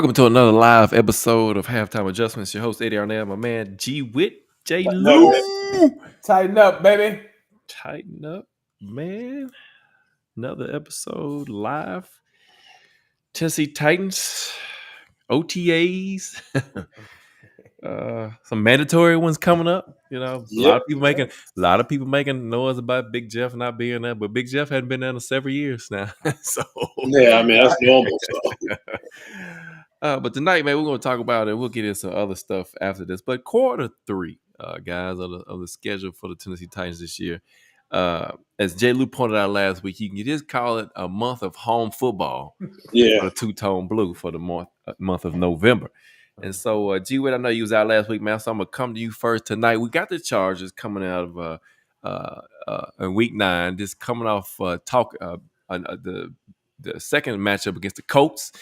Welcome to another live episode of Halftime Adjustments. Your host, Eddie Arnell, my man, G Witt, J. Lou. Tighten up, baby. Tighten up, man. Another episode live. Tennessee Titans, OTAs, some mandatory ones coming up. You know, a lot of people making noise about Big Jeff not being there, but Big Jeff hadn't been there in several years now. So yeah, I mean that's normal. So. But tonight, man, we're going to talk about it. We'll get into some other stuff after this. But quarter three, guys, of the schedule for the Tennessee Titans this year. As J. Lou pointed out last week, you can just call it a month of home football. Yeah, for the two-tone blue for the month of November. And so, G. Witt, I know you was out last week, man. So I'm gonna come to you first tonight. We got the Chargers coming out of in Week 9, just coming off the second matchup against the Colts.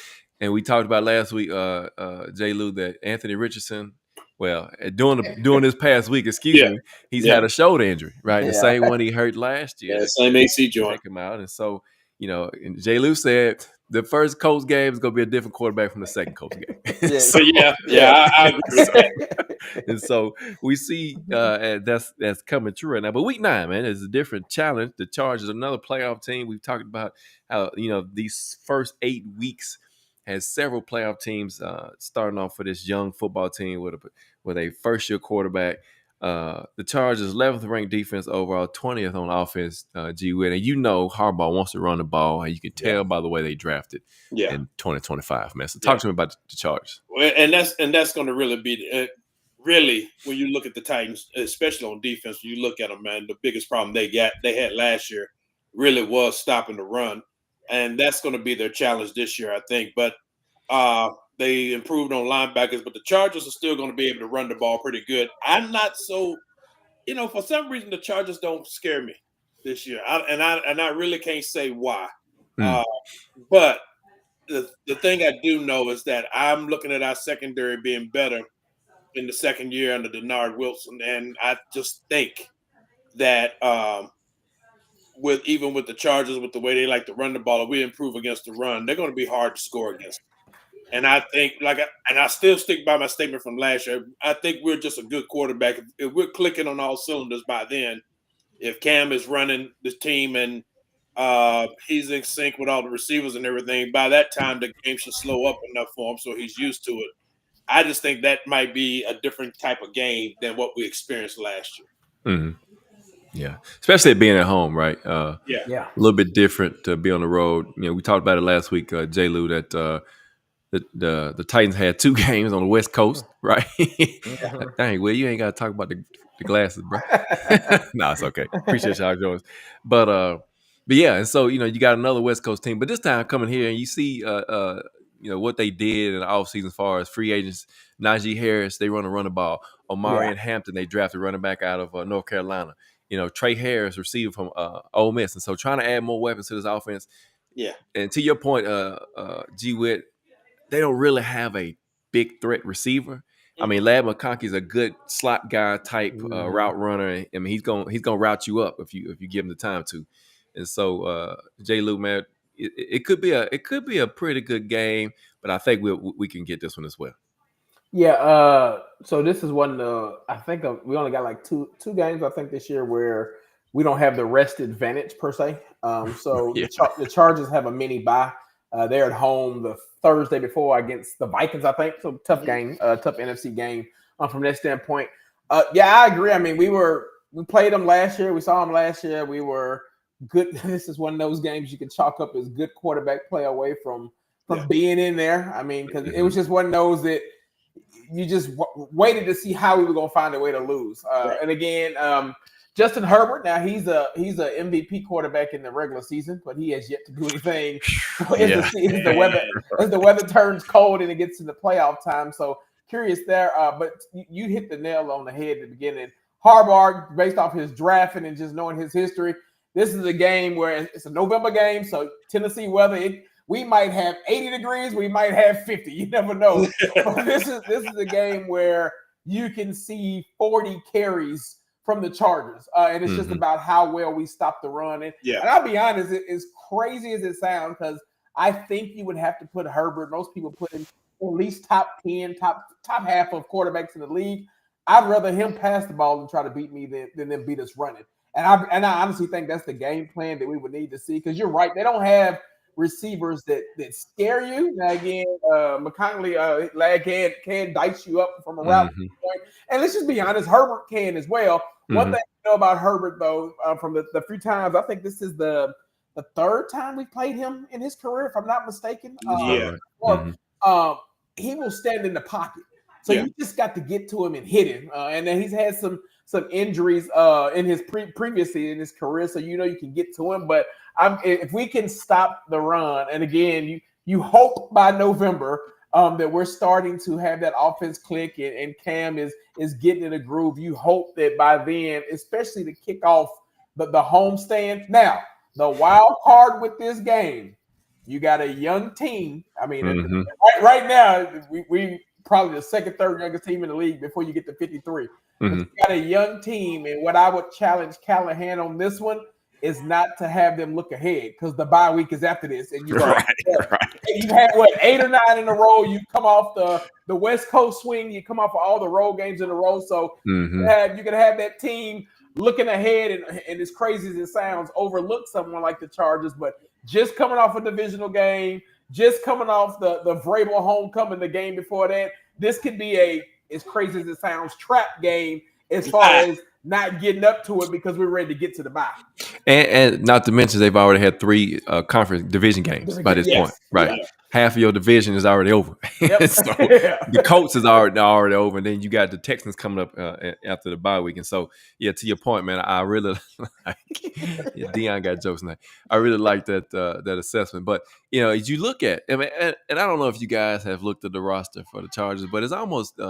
And we talked about last week, J. Lou, that Anthony Richardson, well, during this past week, he's had a shoulder injury, right? The same one he hurt last year. Yeah, same AC joint. Take him out. And so, and J. Lou said the first Colts game is going to be a different quarterback from the second Colts game. I agree with that. And so we see that's coming true right now. But Week 9, man, is a different challenge. The Chargers, another playoff team. We've talked about how, these first 8 weeks has several playoff teams starting off for this young football team with a first-year quarterback. The Chargers 11th ranked defense overall, 20th on offense, G Witt. And Harbaugh wants to run the ball, and you can tell by the way they drafted in 2025, man. So talk to me about the Chargers. Well, and that's going to really be really when you look at the Titans, especially on defense. When you look at them, man, the biggest problem they had last year really was stopping the run, and that's going to be their challenge this year, I think. But they improved on linebackers, but the Chargers are still going to be able to run the ball pretty good. I'm not so, for some reason the Chargers don't scare me this year, and I really can't say why. But the thing I do know is that I'm looking at our secondary being better in the second year under Denard Wilson, and I just think that with the Chargers, with the way they like to run the ball, if we improve against the run, they're going to be hard to score against. And I think, I still stick by my statement from last year. I think we're just a good quarterback. If we're clicking on all cylinders by then, if Cam is running the team and he's in sync with all the receivers and everything, by that time the game should slow up enough for him so he's used to it. I just think that might be a different type of game than what we experienced last year. Mm-hmm. Yeah, especially being at home, right? A little bit different to be on the road. We talked about it last week, J. Lou, that the Titans had 2 games on the West Coast, right? Dang, well, you ain't got to talk about the glasses, bro. No, it's okay. Appreciate y'all joining us. But yeah, and so you got another West Coast team, but this time coming here and you see what they did in the offseason as far as free agents. Najee Harris, they run the ball. Omarion Hampton, they drafted running back out of North Carolina. Trey Harris, receiver from Ole Miss, and so trying to add more weapons to this offense. Yeah, and to your point, G Witt, they don't really have a big threat receiver. I mean, Ladd McConkey's a good slot guy type route runner. I mean, he's gonna route you up if you give him the time to. And so, J. Lou, man, it could be a pretty good game, but I think we can get this one as well. Yeah. So this is one. I think we only got like two games. I think this year where we don't have the rest advantage per se. So the Chargers have a mini bye. They're at home the Thursday before against the Vikings, I think. So tough game, tough NFC game from that standpoint. I agree. I mean, we played them last year. We saw them last year. We were good. This is one of those games you can chalk up as good quarterback play away from being in there. I mean, because it was just one of those that you just waited to see how we were going to find a way to lose. And again, Justin Herbert, now he's a MVP quarterback in the regular season, but he has yet to do anything as the weather turns cold and it gets in the playoff time. So curious there, but you hit the nail on the head at the beginning. Harbaugh, based off his drafting and just knowing his history, this is a game where it's a November game, so Tennessee weather, we might have 80 degrees, we might have 50. You never know. But this is a game where you can see 40 carries from the Chargers. And it's just about how well we stop the run. And I'll be honest, as crazy as it sounds, because I think you would have to put Herbert, most people put him least top 10, top half of quarterbacks in the league. I'd rather him pass the ball and try to beat me than them beat us running. And I honestly think that's the game plan that we would need to see, because you're right. They don't have receivers that scare you. Now again, McConaughey can dice you up from a route point. And let's just be honest, Herbert can as well. One thing you know about Herbert, though, from the few times, I think this is the third time we played him in his career, if I'm not mistaken. He will stand in the pocket. So you just got to get to him and hit him. And then he's had some injuries in his previously in his career, so you can get to him. But if we can stop the run, and again, you hope by November that we're starting to have that offense click and Cam is getting in a groove. You hope that by then, especially to kick off the homestand. Now, the wild card with this game, you got a young team. I mean, right now, we probably the second, third youngest team in the league before you get to 53. But you got a young team, and what I would challenge Callahan on this one is not to have them look ahead, because the bye week is after this, and you've had 8 or 9 in a row. You come off the West Coast swing, you come off of all the road games in a row, so you can have that team looking ahead, and as crazy as it sounds, overlook someone like the Chargers, but just coming off a divisional game, just coming off the Vrabel homecoming, the game before that, this could be as crazy as it sounds, trap game as far as not getting up to it because we're ready to get to the bye. And not to mention they've already had 3 conference division games by this point, right? Yeah. Half of your division is already over. So the Colts is already over, and then you got the Texans coming up after the bye week. And so, to your point, man, I really like Dion got jokes tonight. I really like that assessment. But as you look at, and I don't know if you guys have looked at the roster for the Chargers, but it's almost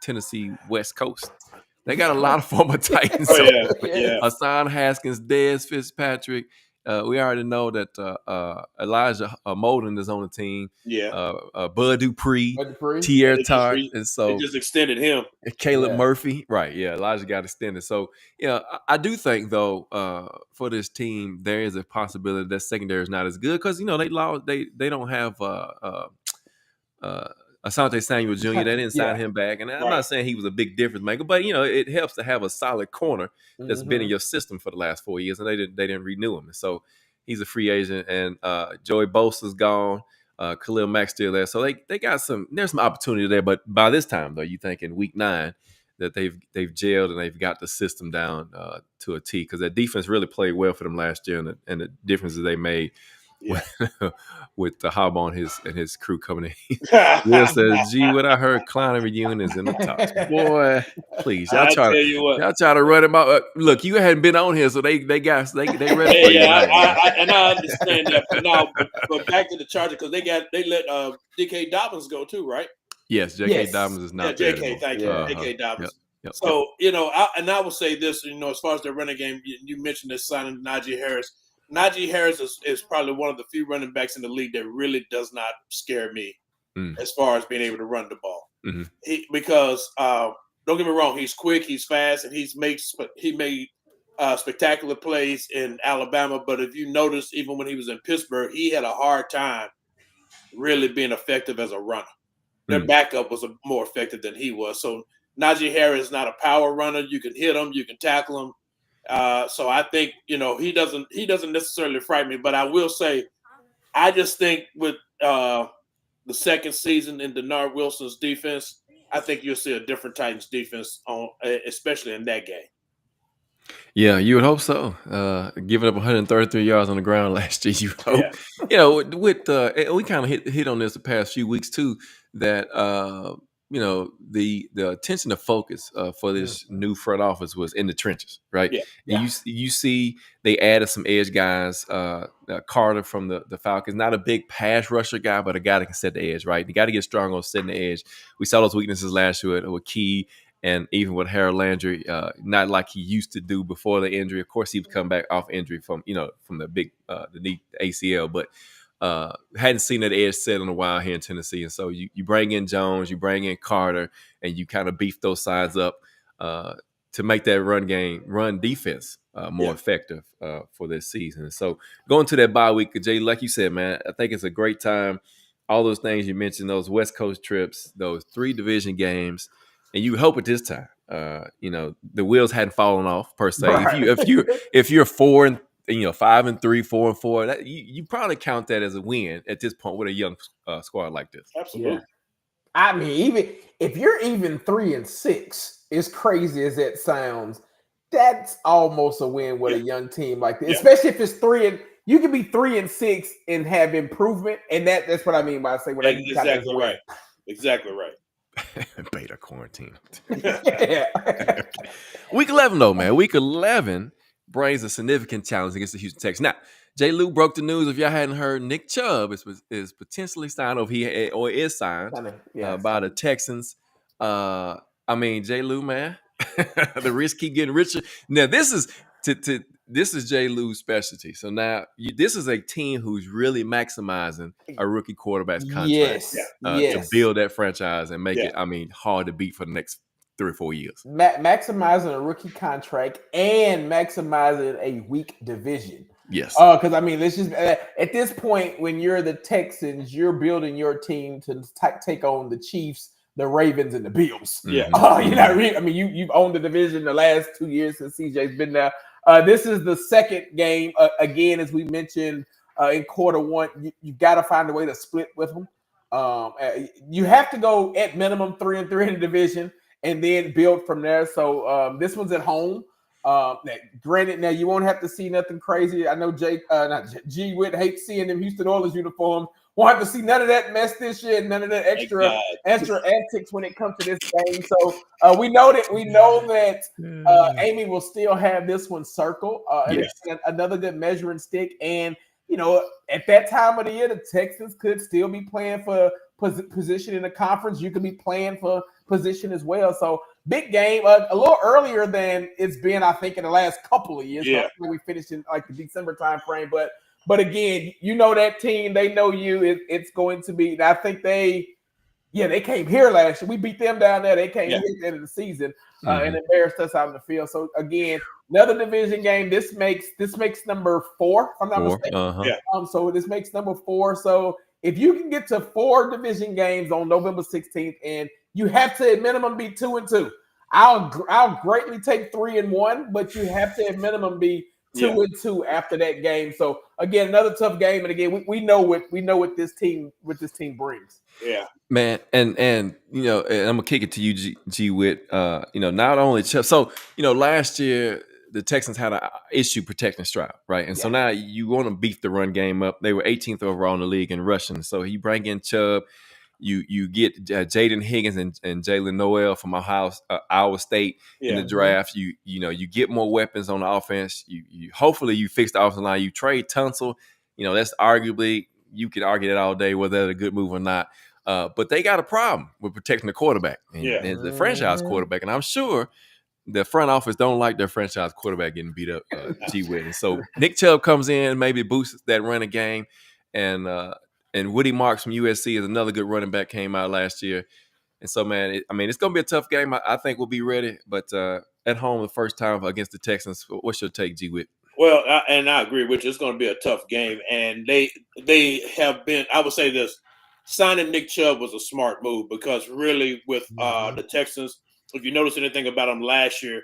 Tennessee West Coast. They got a lot of former Titans. Hassan Haskins, Dez Fitzpatrick. We already know that Elijah Molden is on the team. Bud Dupree, Tierre Tart, and so they just extended him. Caleb Murphy, right? Yeah, Elijah got extended. So I do think though for this team there is a possibility that secondary is not as good because they don't have Asante Samuel Jr. They didn't sign him back, and I'm not saying he was a big difference maker, but it helps to have a solid corner that's been in your system for the last 4 years, and they didn't renew him, and so he's a free agent. And Joey Bosa's gone, Khalil Mack's still there, so they got there's some opportunity there. But by this time, though, you think in week 9 that they've gelled and they've got the system down to a T, because that defense really played well for them last year, and the differences they made. With the Harbaugh and his crew coming in. Will says, "Gee, what I heard, Klein reunion is in the talks." Boy, please, y'all try to run him out. Look, you hadn't been on here, so they ready for you. I understand that. But back to the Chargers, because they let J.K. Dobbins go too, right? Yes, J.K. Dobbins is not there. J.K. Thank you, J.K. Dobbins. Yep. So I will say this, as far as the running game, you mentioned this signing Najee Harris. Najee Harris is probably one of the few running backs in the league that really does not scare me as far as being able to run the ball. Because don't get me wrong, he's quick, he's fast, and he made spectacular plays in Alabama. But if you notice, even when he was in Pittsburgh, he had a hard time really being effective as a runner. Their backup was more effective than he was. So Najee Harris is not a power runner. You can hit him, you can tackle him. So I think he doesn't necessarily frighten me, but I will say I just think with the second season in Denard Wilson's defense, I think you'll see a different Titans defense especially in that game. Yeah, you would hope so. Giving up 133 yards on the ground last year, you hope. We kind of hit on this the past few weeks too. That the attention to focus for this new front office was in the trenches, right? You see they added some edge guys. Carter from the Falcons, not a big pass rusher guy, but a guy that can set the edge, right? You got to get strong on setting the edge. We saw those weaknesses last year with Key and even with Harold Landry, not like he used to do before the injury. Of course, he was coming back off injury from the big the knee ACL, but hadn't seen that edge set in a while here in Tennessee. And so you bring in Jones, you bring in Carter, and you kind of beef those sides up to make that run defense more effective for this season. And so going to that bye week, Jay, like you said, man, I think it's a great time all those things you mentioned, those West Coast trips, those 3 division games, and you hope at this time, the wheels hadn't fallen off per se. Right. If you're 5-3, 4-4, that, you probably count that as a win at this point with a young squad like this. Absolutely. Yeah. I mean, even if you're even 3-6, as crazy as that sounds, that's almost a win with a young team like this. Yeah. Especially if it's 3 you can be 3-6 and have improvement, and that's what I mean by saying exactly right. Exactly right. Beta quarantine. Week 11 though, man. Week 11 brings a significant challenge against the Houston Texans. Now, J. Lou broke the news. If y'all hadn't heard, Nick Chubb is potentially signed, or is signed by the Texans. I mean, J. Lou, man, the risks keep getting richer. Now, this is J. Lou's specialty. So now this is a team who's really maximizing a rookie quarterback's contract to build that franchise and make it, hard to beat for the next 3 or 4 years. Maximizing a rookie contract and maximizing a weak division. Yes. Because let's just at this point, when you're the Texans, you're building your team to take on the Chiefs, the Ravens, and the Bills. Yeah. You've owned the division the last 2 years since CJ's been there. This is the second game. Again, as we mentioned in quarter 1, you got to find a way to split with them. You have to go at minimum 3-3 in the division and then build from there. So this one's at home. Granted, now you won't have to see nothing crazy. I know G Witt hates seeing them Houston Oilers uniforms. Won't have to see none of that mess this year, none of that extra antics when it comes to this game. So we know that Amy will still have this one circled. It's another good measuring stick. And at that time of the year, the Texans could still be playing for position in the conference. You could be playing for position as well. So big game, a little earlier than it's been, I think, in the last couple of years. Yeah. So we finished in like the December time frame, but again, that team, they know you. It's going to be. I think they came here last year. We beat them down there. They came here at the end of the season and embarrassed us out in the field. So again, another division game. This makes number 4. If I'm not mistaken. Uh-huh. So this makes number 4. So if you can get to 4 division games on November 16th, and you have to at minimum be 2-2. I'll greatly take 3-1, but you have to at minimum be 2-2 after that game. So again, another tough game, and again, we know what this team brings. Yeah, man, and and I'm gonna kick it to you, G Witt. Not only so last year the Texans had an issue protecting Stroud, right? And so now you want to beef the run game up. They were 18th overall in the league in rushing. So you bring in Chubb. You get Jaden Higgins and Jalen Noel from Iowa State in the draft. You get more weapons on the offense. You hopefully you fix the offensive line. You trade Tunsil. That's arguably, you could argue that all day whether that's a good move or not. But they got a problem with protecting the quarterback and the franchise quarterback. And I'm sure the front office don't like their franchise quarterback getting beat up. G Witt. And so Nick Chubb comes in, maybe boosts that running game, and Woody Marks from USC is another good running back, came out last year. And so, man, it's going to be a tough game. I think we'll be ready. But at home, the first time against the Texans, what's your take, G Witt? Well, I agree with you. It's going to be a tough game. And they have been, I would say this, signing Nick Chubb was a smart move, because really with the Texans, if you notice anything about them last year,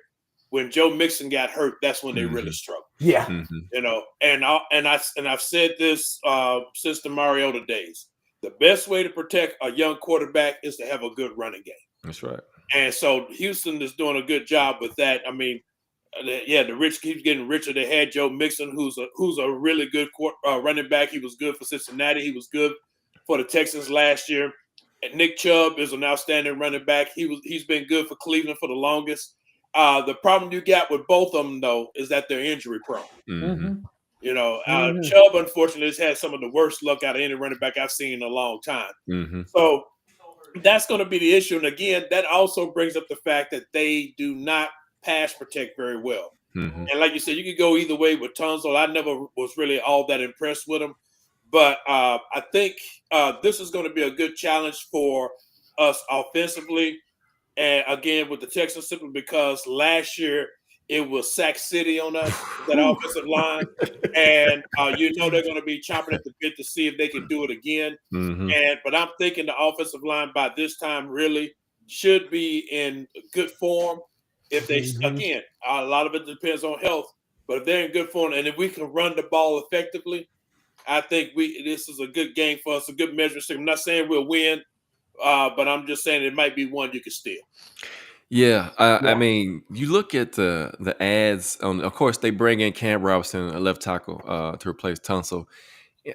when Joe Mixon got hurt, that's when they really struggled. Yeah. And I've said this since the Mariota days. The best way to protect a young quarterback is to have a good running game. That's right. And so Houston is doing a good job with that. The rich keeps getting richer. They had Joe Mixon, who's a really good running back. He was good for Cincinnati. He was good for the Texans last year. And Nick Chubb is an outstanding running back. He's been good for Cleveland for the longest. The problem you got with both of them, though, is that they're injury prone. Chubb, unfortunately, has had some of the worst luck out of any running back I've seen in a long time. So that's going to be the issue. And again, that also brings up the fact that they do not pass protect very well. And like you said, you could go either way with Tunsil. I never was really all that impressed with him. But I think this is going to be a good challenge for us offensively. And again, with the Texans, simply because last year it was Sack City on us, that offensive line. And they're going to be chomping at the bit to see if they can do it again. But I'm thinking the offensive line by this time really should be in good form. If they, again, a lot of it depends on health, but if they're in good form and if we can run the ball effectively, I think this is a good game for us, a good measure. I'm not saying we'll win, but I'm just saying it might be one you can steal. Yeah, I mean, you look at the ads on. Of course, they bring in Cam Robinson, a left tackle, to replace Tunsil.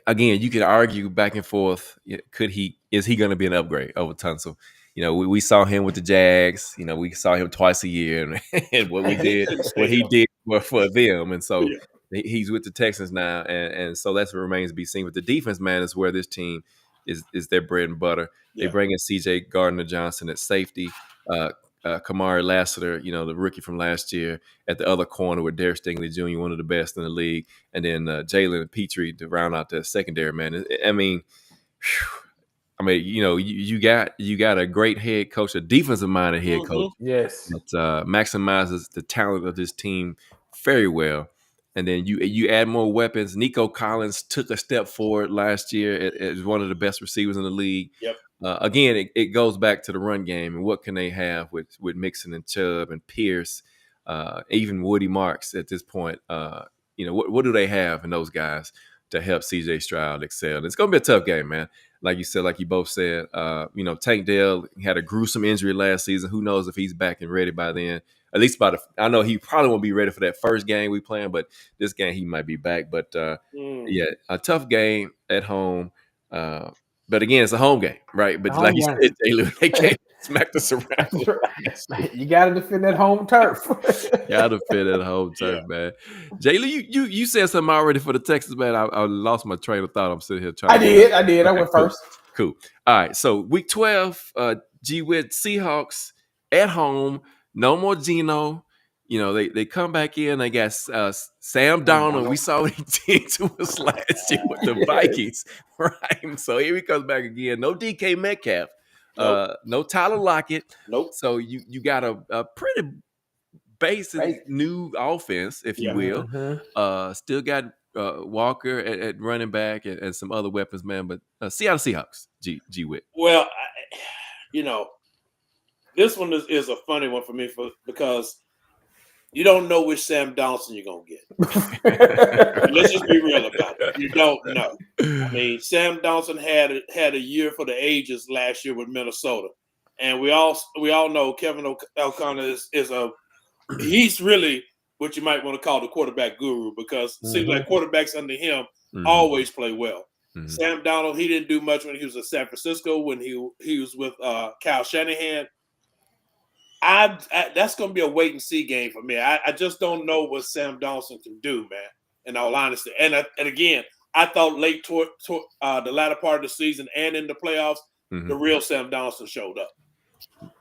Again, you could argue back and forth. Is he going to be an upgrade over Tunsil? We saw him with the Jags. We saw him twice a year, and what he did for them, and so he's with the Texans now, and so that remains to be seen. But the defense, man, is where this team is their bread and butter. They bring in C.J. Gardner-Johnson at safety. Kamari Lassiter, the rookie from last year, at the other corner with Derek Stingley Jr., one of the best in the league, and then Jalen Petrie to round out the secondary. Man, you got a great head coach, a defensive-minded head coach, yes, that maximizes the talent of this team very well. And then you add more weapons. Nico Collins took a step forward last year as one of the best receivers in the league. Yep. Again, it goes back to the run game and what can they have with Mixon and Chubb and Pierce, even Woody Marks at this point. What do they have in those guys to help CJ Stroud excel? And it's going to be a tough game, man. Like you said, like you both said, Tank Dell had a gruesome injury last season. Who knows if he's back and ready by then? At least I know he probably won't be ready for that first game we playing, but this game he might be back. But a tough game at home. But again, it's a home game, right? But like you said, they can't smack us around. You got to defend that home turf. Got to defend that home turf, man. Jaylen, you said something already for the Texans, man. I lost my train of thought. I'm sitting here trying. I did. I went first. Cool. All right. So week 12, G-Wit Seahawks at home. No more Geno. They come back in. They got Sam Darnold. We saw what he did to us last year with the Vikings, right? So here he comes back again. No DK Metcalf. Nope. No Tyler Lockett. Nope. So you got a pretty basic new offense, if you will. Still got Walker at running back and some other weapons, man. But Seattle Seahawks, G-Wit. Well, this one is a funny one for me because you don't know which Sam Donaldson you're going to get. Let's just be real about it. You don't know. I mean, Sam Donaldson had a year for the ages last year with Minnesota. And we all know Kevin O'Connor he's really what you might want to call the quarterback guru because it seems like quarterbacks under him always play well. Mm-hmm. Sam Darnold, he didn't do much when he was in San Francisco, when he was with Kyle Shanahan. That's going to be a wait and see game for me. I just don't know what Sam Donaldson can do, man, in all honesty. And again, I thought late toward the latter part of the season and in the playoffs, the real Sam Donaldson showed up.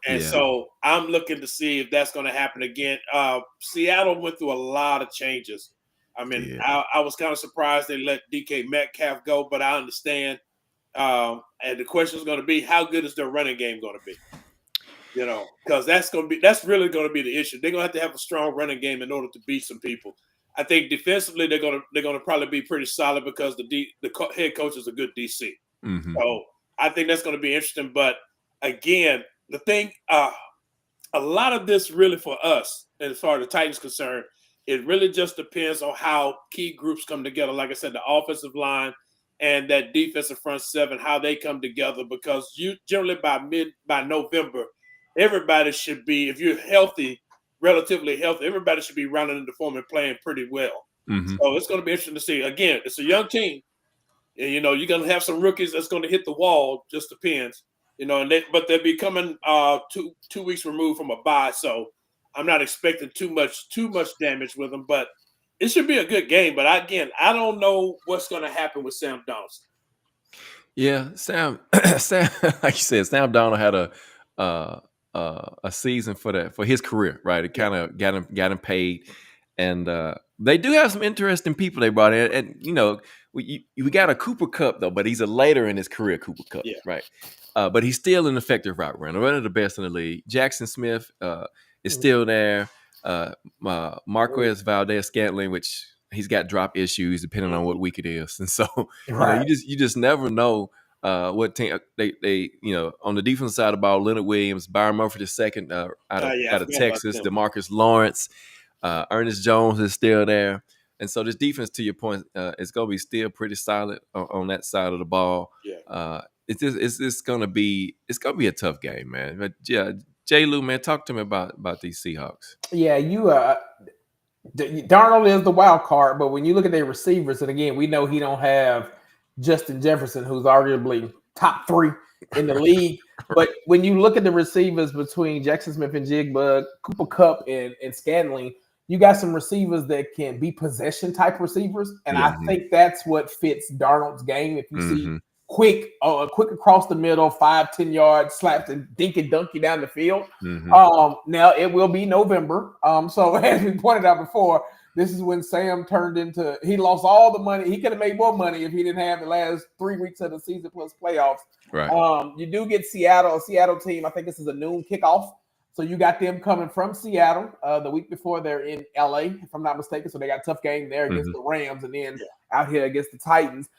And so I'm looking to see if that's going to happen again. Seattle went through a lot of changes. I mean, I was kind of surprised they let DK Metcalf go, but I understand. And the question is going to be, how good is their running game going to be? Because that's really going to be the issue. They're going to have a strong running game in order to beat some people. I think defensively they're going to probably be pretty solid because the head coach is a good DC. Mm-hmm. So I think that's going to be interesting. But again, the thing, a lot of this really for us, as far as the Titans concerned, it really just depends on how key groups come together. Like I said, the offensive line and that defensive front seven, how they come together. Because you generally by November, everybody should be, if you're healthy, relatively healthy, everybody should be rounding into form and playing pretty well. Mm-hmm. So it's going to be interesting to see. Again, it's a young team. And, you're going to have some rookies that's going to hit the wall. Just depends. But they'll be coming 2 weeks removed from a bye, so I'm not expecting too much damage with them. But it should be a good game. But I don't know what's going to happen with Sam Donaldson. Yeah, Sam, like you said, Sam Donald had a season for his career, right? It kind of got him paid, and they do have some interesting people they brought in, and we got a Cooper Kupp though, but he's a later in his career Cooper Kupp, right? But he's still an effective route runner, one of the best in the league. Jackson Smith is still there. Marquez Valdez-Scantling, which he's got drop issues depending on what week it is, and so you just never know what team they on the defense side of the ball. Leonard Williams, Byron Murphy II out of Texas, DeMarcus Lawrence, Ernest Jones is still there. And so this defense, to your point, is going to be still pretty solid on that side of the ball. Yeah. It's going to be a tough game, man. But yeah, J. Lou, man, talk to me about these Seahawks. Yeah, Darnold is the wild card, but when you look at their receivers, and again, we know he don't have Justin Jefferson, who's arguably top 3 in the league. But when you look at the receivers between Jackson Smith-Njigba, Cooper Kupp, and Scantling, you got some receivers that can be possession type receivers, and I think that's what fits Darnold's game. If you see quick across the middle, 5-10 yards, slaps and dink and dunk you down the field. Now it will be November. So as we pointed out before, this is when Sam he lost all the money. He could have made more money if he didn't have the last 3 weeks of the season plus playoffs. Right. You do get a Seattle team. I think this is a noon kickoff. So you got them coming from Seattle the week before they're in LA, if I'm not mistaken. So they got a tough game there against the Rams and then out here against the Titans.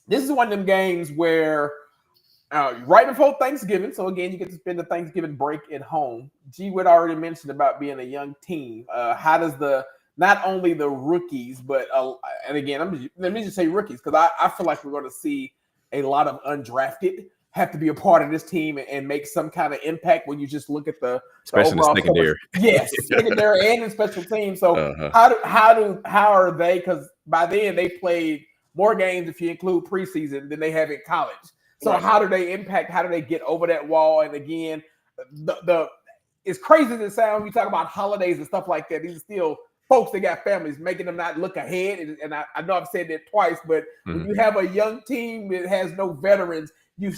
This is one of them games where right before Thanksgiving, so again, you get to spend the Thanksgiving break at home. G Wood already mentioned about being a young team. How does not only the rookies, but and again, let me just say rookies, because I feel like we're going to see a lot of undrafted have to be a part of this team and make some kind of impact when you just look at especially in the secondary. Yes, secondary and in special teams. So how are they? Because by then they played more games if you include preseason than they have in college. So how do they impact? How do they get over that wall? And again, it's crazy to sound. We talk about holidays and stuff like that. These are still folks that got families, making them not look ahead. And I know I've said that twice, but when you have a young team that has no veterans, you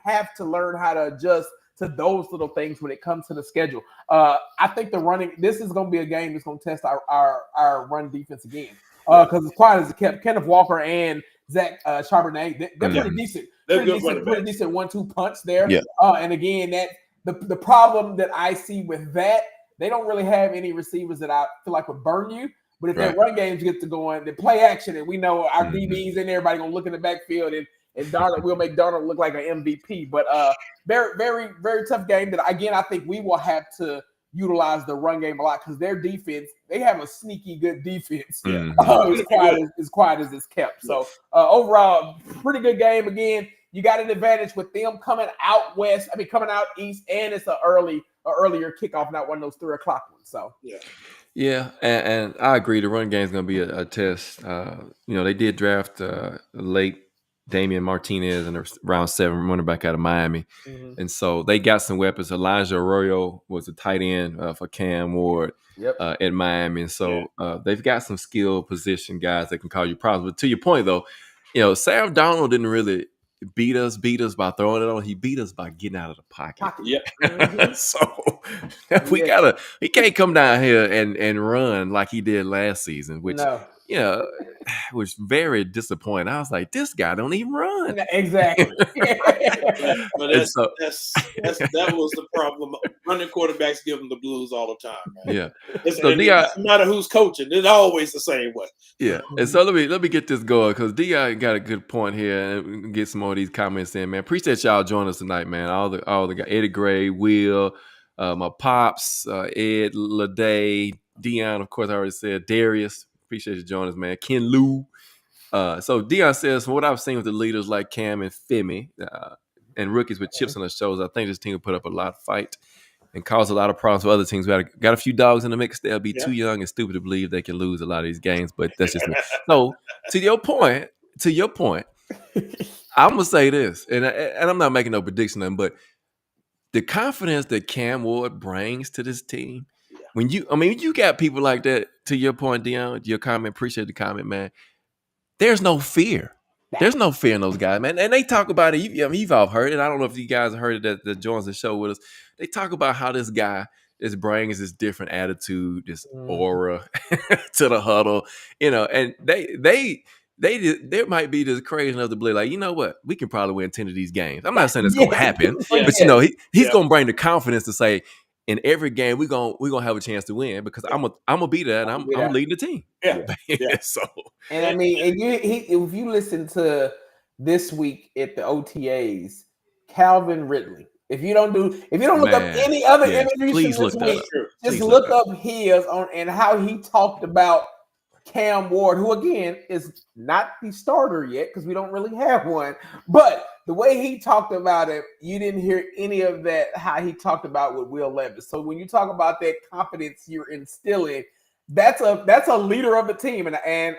have to learn how to adjust to those little things when it comes to the schedule. I think this is going to be a game that's going to test our run defense again. Because as quiet as it kept, Kenneth Walker and Zach Charbonnet, they're pretty decent. Pretty decent 1-2 punch there. Yeah. And again, that the problem that I see with that, they don't really have any receivers that I feel like would burn you. But if their run games get to going, they play action, and we know our DBs and everybody gonna look in the backfield, and Darnold will make Darnold look like an MVP. But very, very, very tough game that again I think we will have to utilize the run game a lot because their defense, they have a sneaky good defense. As quiet as it's kept. So overall, pretty good game. Again, you got an advantage with them coming out west. Coming out east, and it's an earlier kickoff, not one of those 3 o'clock ones. So yeah, and I agree. The run game is going to be a test. They did draft late Damian Martinez in round 7, running back out of Miami. And so they got some weapons. Elijah Arroyo was a tight end for Cam Ward at Miami. And so they've got some skilled position guys that can cause you problems. But to your point, though, Sam Darnold didn't really beat us by throwing it on. He beat us by getting out of the pocket. So he can't come down here and run like he did last season, which was very disappointing. I was like, this guy don't even run. Exactly. But that was the problem. Running quarterbacks give them the blues all the time, man. Yeah. No matter who's coaching, it's always the same way. Yeah. And so let me get this going, because Dion got a good point here, and we can get some more of these comments in, man. Appreciate y'all joining us tonight, man. All the guys, Eddie Gray, Will, my pops, Ed, Ladae, Dion, of course, I already said, Darius. Appreciate you joining us, man. Ken Lou. So Dion says, from what I've seen with the leaders like Cam and Femi and rookies with chips on their shoulders, I think this team will put up a lot of fight and cause a lot of problems for other teams. We got a few dogs in the mix. They'll be too young and stupid to believe they can lose a lot of these games, but that's just me. So to your point, I'm going to say this, and I'm not making no prediction, but the confidence that Cam Ward brings to this team, when you got people like that, to your point, Dion, your comment, appreciate the comment, man. There's no fear. There's no fear in those guys, man. And they talk about it. You've all heard it. I don't know if you guys have heard it that joins the show with us. They talk about how this guy brings this different attitude, this aura to the huddle, and they might be just crazy enough to believe, like, you know what, we can probably win 10 of these games. I'm not saying it's going to happen, but he's going to bring the confidence to say, in every game we're gonna have a chance to win because I'm gonna be there and I'm leading the team. Yeah. So and I mean, and if you listen to this week at the OTAs, Calvin Ridley. If you don't look up any other interviews from this week, just look up his on and how he talked about Cam Ward, who again is not the starter yet because we don't really have one. But the way he talked about it, you didn't hear any of that. How he talked about with Will Levis. So when you talk about that confidence you're instilling, that's a leader of the team, and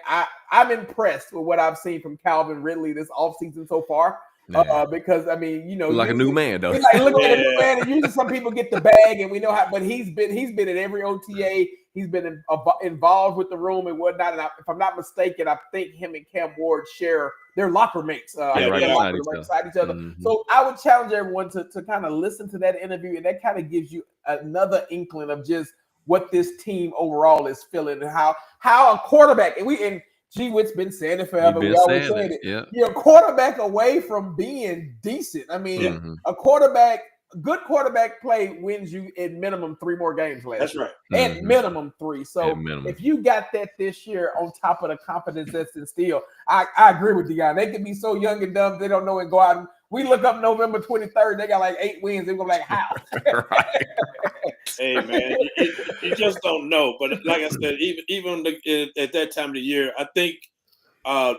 I'm impressed with what I've seen from Calvin Ridley this offseason so far. Because I mean, like a new man, though. Like look like a new man, and usually some people get the bag, and we know how. But he's been at every OTA. He's been involved with the room and whatnot. And if I'm not mistaken, I think him and Cam Ward share their locker mates. Right beside each other. Mm-hmm. So I would challenge everyone to kind of listen to that interview, and that kind of gives you another inkling of just what this team overall is feeling and how a quarterback and G Witt's been saying it forever. We always say it. Yeah. You're a quarterback away from being decent. I mean, good quarterback play wins you at minimum 3 more games last That's year. right. At minimum 3. So if you got that this year on top of the confidence that's instilled, I agree with you guys. They can be so young and dumb they don't know and go out. And we look up November 23rd, they got like 8 wins. They're going to be like, how? Hey, man, you just don't know. But like I said, even at that time of the year, I think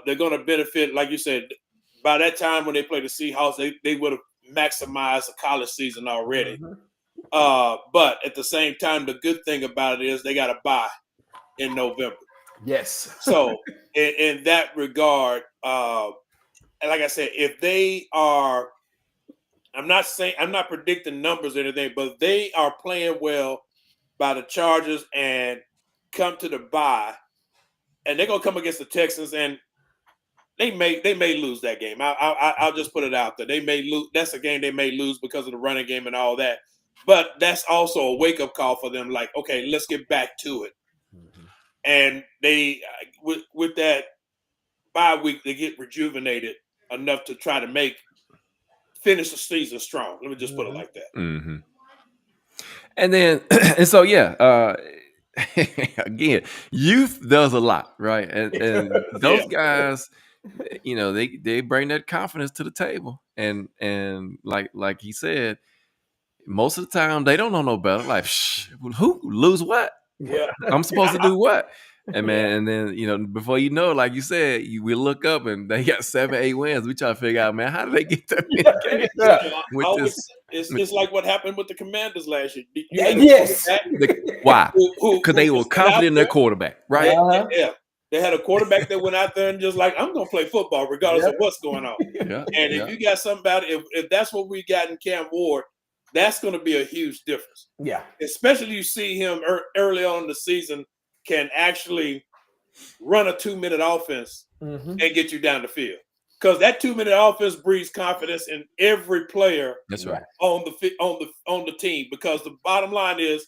they're going to benefit. Like you said, by that time when they play the Seahawks, they would have maximized the college season already. Mm-hmm. But at the same time, the good thing about it is they got a bye in November. Yes. So in that regard, like I said, if they are, I'm not predicting numbers or anything, but they are playing well by the Chargers and come to the bye, and they're gonna come against the Texans, and they may lose that game. I'll just put it out there. They may lose. That's a game they may lose because of the running game and all that. But that's also a wake up call for them. Like, okay, let's get back to it. Mm-hmm. And they with that bye week, they get rejuvenated enough to try to finish the season strong. Let me just put it like that. Mm-hmm. And then, and so, again, youth does a lot, right? And those guys, they bring that confidence to the table. And like he said, most of the time they don't know no better. Like, who lose what? Yeah, I'm supposed to do what? And man, and then before you know, like you said, we look up and they got 7-8 wins. We try to figure out, man, how did they get that many games? It's like what happened with the Commanders last year. Yes. Why? Because they were confident in their quarterback, right? Yeah. They had a quarterback that went out there and just like, I'm going to play football regardless of what's going on. And if you got somebody, if that's what we got in Cam Ward, that's going to be a huge difference. Yeah. Especially you see him early on in the season can actually run a 2-minute offense and get you down the field. Because that 2-minute offense breeds confidence in every player on the team. Because the bottom line is,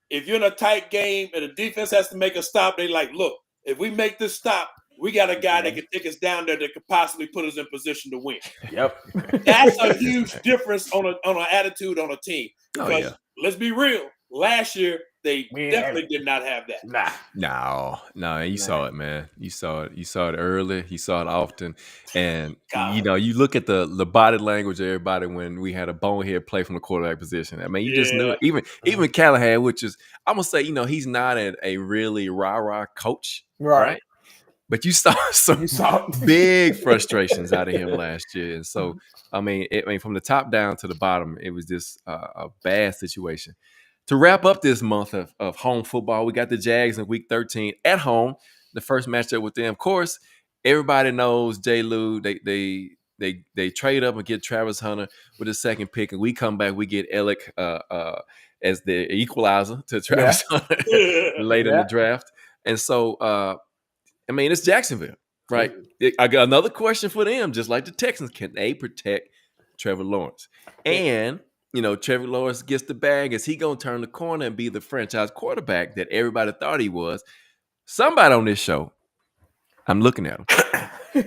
if you're in a tight game and the defense has to make a stop, they like, look, if we make this stop, we got a guy that can take us down there that could possibly put us in position to win. Yep. That's a huge difference on an attitude on a team. Because let's be real, last year they definitely did not have that. No. You saw it, man. You saw it early. You saw it often. And you look at the body language of everybody when we had a bonehead play from the quarterback position. I mean, you just knew it. Even Callahan, which is, I'm gonna say, he's not a really rah-rah coach, right? But you saw some big frustrations out of him last year. And so, I mean, from the top down to the bottom, it was just a bad situation. To wrap up this month of home football, we got the Jags in Week 13 at home, the first matchup with them. Of course, everybody knows J. Lou. They trade up and get Travis Hunter with the second pick, and we come back, we get Alec as the equalizer to Travis Hunter late in the draft. And so, I mean, it's Jacksonville, right? I got another question for them, just like the Texans. Can they protect Trevor Lawrence? And, Trevor Lawrence gets the bag. Is he going to turn the corner and be the franchise quarterback that everybody thought he was? Somebody on this show, I'm looking at him,